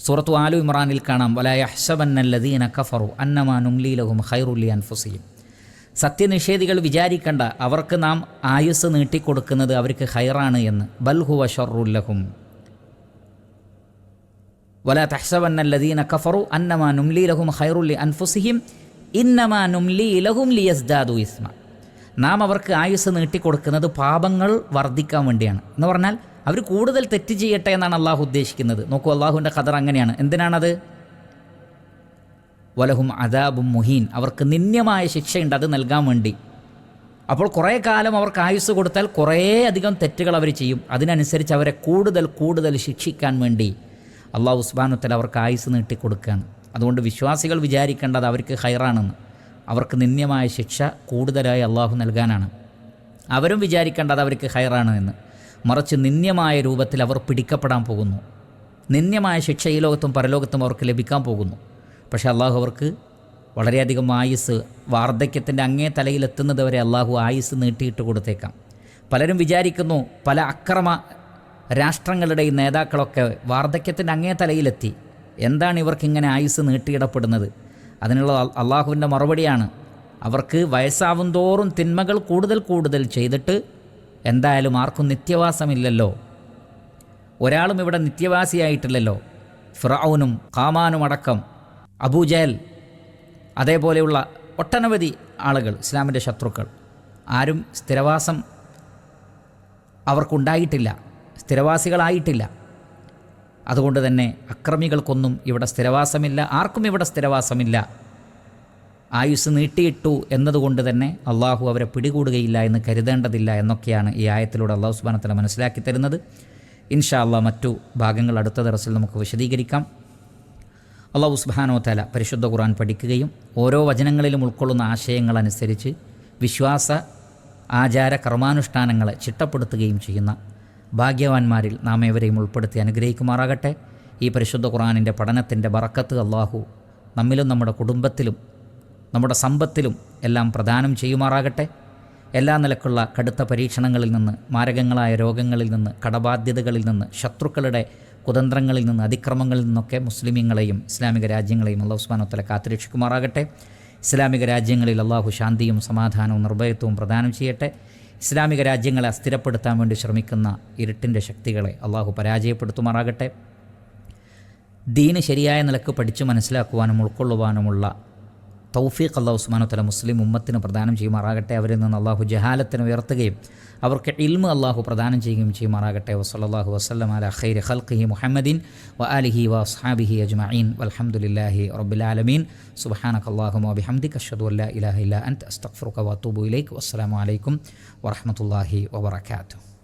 സൂറത്തു ആലു ഇമ്രാനിൽ കാണാം, വലാ യഹ്സബന്നല്ലദീന കഫറു അന്നമാ നുംലി ലഹും ഖൈറുൽ ലിഅൻഫുസിഹിം. സത്യനിഷേധികൾ വിചാരിക്കണ്ട അവർക്ക് നാം ആയുസ് നീട്ടിക്കൊടുക്കുന്നത് അവർക്ക് ഖൈറാണ് എന്ന്. ബൽ ഹുവ ശർറുൽ ലഹും വലാ തഹ്സബന്നല്ലദീന കഫറു അന്നമാ നുംലി ലഹും ഖൈറുൽ ലിഅൻഫുസിഹിം ഇന്നമാ നുംലി ലഹും ലിയസ്ദാദു ഇസ്മ. നാം അവർക്ക് ആയുസ് നീട്ടിക്കൊടുക്കുന്നത് പാപങ്ങൾ വർദ്ധിക്കാൻ വേണ്ടിയാണ്. എന്ന് പറഞ്ഞാൽ അവർ കൂടുതൽ തെറ്റ് ചെയ്യട്ടെ എന്നാണ് അള്ളാഹു ഉദ്ദേശിക്കുന്നത്. നോക്കൂ, അള്ളാഹുവിൻ്റെ ഖദർ അങ്ങനെയാണ്. എന്തിനാണത്? വലഹും അദാബും മുഹീൻ, അവർക്ക് നിന്ദ്യമായ ശിക്ഷയുണ്ട്, അത് നൽകാൻ വേണ്ടി. അപ്പോൾ കുറേ കാലം അവർക്ക് ആയുസ് കൊടുത്താൽ കുറേ അധികം തെറ്റുകൾ അവർ ചെയ്യും. അതിനനുസരിച്ച് അവരെ കൂടുതൽ കൂടുതൽ ശിക്ഷിക്കാൻ വേണ്ടി അള്ളാഹു സുബ്ഹാനഹു വ തആല അവർക്ക് ആയുസ് നീട്ടിക്കൊടുക്കുകയാണ്. അതുകൊണ്ട് വിശ്വാസികൾ വിചാരിക്കേണ്ടത് അവർക്ക് ഖൈറാണെന്ന്. അവർക്ക് നിന്ദ്യമായ ശിക്ഷ കൂടുതലായി അള്ളാഹു നൽകാനാണ്. അവരും വിചാരിക്കേണ്ടത് അവർക്ക് ഖൈറാണ് എന്ന്. മറിച്ച് നിന്ദ്യമായ രൂപത്തിൽ അവർ പിടിക്കപ്പെടാൻ പോകുന്നു. നിന്ദ്യമായ ശിക്ഷ ഈ ലോകത്തും പരലോകത്തും അവർക്ക് ലഭിക്കാൻ പോകുന്നു. പക്ഷേ അള്ളാഹു അവർക്ക് വളരെയധികം ആയുസ്, വാർദ്ധക്യത്തിൻ്റെ അങ്ങേ തലയിലെത്തുന്നത് വരെ അള്ളാഹു ആയുസ് നീട്ടിയിട്ട് കൊടുത്തേക്കാം. പലരും വിചാരിക്കുന്നു പല അക്രമ രാഷ്ട്രങ്ങളുടെ ഈ നേതാക്കളൊക്കെ വാർദ്ധക്യത്തിൻ്റെ അങ്ങേ തലയിലെത്തി, എന്താണ് ഇവർക്കിങ്ങനെ ആയുസ് നീട്ടിയിടപ്പെടുന്നത്? അതിനുള്ള അള്ളാഹുവിൻ്റെ മറുപടിയാണ്, അവർക്ക് വയസ്സാവും തോറും തിന്മകൾ കൂടുതൽ കൂടുതൽ ചെയ്തിട്ട് എന്തായാലും ആർക്കും നിത്യവാസമില്ലല്ലോ. ഒരാളും ഇവിടെ നിത്യവാസിയായിട്ടില്ലല്ലോ. ഫിറഔനും ഹാമാനും അടക്കം, അബൂജഹൽ, അതേപോലെയുള്ള ഒട്ടനവധി ആളുകൾ, ഇസ്ലാമിൻ്റെ ശത്രുക്കൾ, ആരും സ്ഥിരവാസം അവർക്കുണ്ടായിട്ടില്ല, സ്ഥിരവാസികളായിട്ടില്ല. അതുകൊണ്ട് തന്നെ അക്രമികൾക്കൊന്നും ഇവിടെ സ്ഥിരവാസമില്ല, ആർക്കും ഇവിടെ സ്ഥിരവാസമില്ല. ആയുസ് നീട്ടിയിട്ടു എന്നതുകൊണ്ട് തന്നെ അള്ളാഹു അവരെ പിടികൂടുകയില്ല എന്ന് കരുതേണ്ടതില്ല എന്നൊക്കെയാണ് ഈ ആയത്തിലൂടെ അള്ളാഹു സുബ്ഹാനഹു വ തആല മനസ്സിലാക്കി തരുന്നത്. ഇൻഷാ അള്ളാഹ് മറ്റു ഭാഗങ്ങൾ അടുത്ത ദർസിൽ നമുക്ക് വിശദീകരിക്കാം. അള്ളാഹു സുബ്ഹാനഹു വ തആല പരിശുദ്ധ ഖുർആൻ പഠിക്കുകയും ഓരോ വചനങ്ങളിലും ഉൾക്കൊള്ളുന്ന ആശയങ്ങളനുസരിച്ച് വിശ്വാസ ആചാര കർമാനുഷ്ഠാനങ്ങളെ ചിട്ടപ്പെടുത്തുകയും ചെയ്യുന്ന ഭാഗ്യവാന്മാരിൽ നാം ഏവരെയും ഉൾപ്പെടുത്തി അനുഗ്രഹിക്കുമാറാകട്ടെ. ഈ പരിശുദ്ധ ഖുർആനിൻ്റെ പഠനത്തിൻ്റെ ബറക്കത്ത് അള്ളാഹു നമ്മിലും നമ്മുടെ കുടുംബത്തിലും നമ്മുടെ സമ്പത്തിലും എല്ലാം പ്രദാനം ചെയ്യുമാറാകട്ടെ. എല്ലാ നിലക്കുള്ള കടുത്ത പരീക്ഷണങ്ങളിൽ നിന്ന്, മാരകങ്ങളായ രോഗങ്ങളിൽ നിന്ന്, കടബാധ്യതകളിൽ നിന്ന്, ശത്രുക്കളുടെ കുതന്ത്രങ്ങളിൽ നിന്ന്, അതിക്രമങ്ങളിൽ നിന്നൊക്കെ മുസ്ലിമീങ്ങളെയും ഇസ്ലാമിക രാജ്യങ്ങളെയും അല്ലാഹു സുബ്ഹാനഹു വ തആല കാത്തുരക്ഷിക്കുമാറാകട്ടെ. ഇസ്ലാമിക രാജ്യങ്ങളിൽ അള്ളാഹു ശാന്തിയും സമാധാനവും നിർഭയത്വവും പ്രദാനം ചെയ്യട്ടെ. ഇസ്ലാമിക രാജ്യങ്ങളെ അസ്ഥിരപ്പെടുത്താൻ വേണ്ടി ശ്രമിക്കുന്ന ഇരുട്ടിൻ്റെ ശക്തികളെ അള്ളാഹു പരാജയപ്പെടുത്തുമാറാകട്ടെ. ദീന് ശരിയായ നിലക്ക് പഠിച്ചു മനസ്സിലാക്കുവാനും ഉൾക്കൊള്ളുവാനുമുള്ള തൗഫീഖ് അല്ലാഹു സുബ്ഹാനഹു വ തആല മുസ്ലിം ഉമ്മത്തിന് പ്രദാനം ചെയ്യുമാറാകട്ടെ. അവരിൽ നിന്ന് അള്ളാഹു ജഹാലത്തിന് ഉയർത്തുകയും അവർക്ക് ഇൽമ് അള്ളാഹു പ്രദാനം ചെയ്യുകയും ചെയ്യുമാറാകട്ടെ. വസല്ലല്ലാഹു വസല്ലം അലാ ഖൈരി ഖൽഖിഹി മുഹമ്മദിൻ വ ആലിഹി വ അസ്ഹാബിഹി അജ്മഈൻ വൽഹംദുലില്ലാഹി റബ്ബിൽ ആലമീൻ. സുബ്ഹാനകല്ലാഹുമ്മ വബിഹംദിക അഷ്ഹദു അല്ലാ ഇലാഹ ഇല്ലാ അൻത അസ്തഗ്ഫിറുക വ അത്തൂബു ഇലൈക്. വസ്സലാമു അലൈക്കും വറഹ്മത്തുള്ളാഹി വബറകാതുഹു.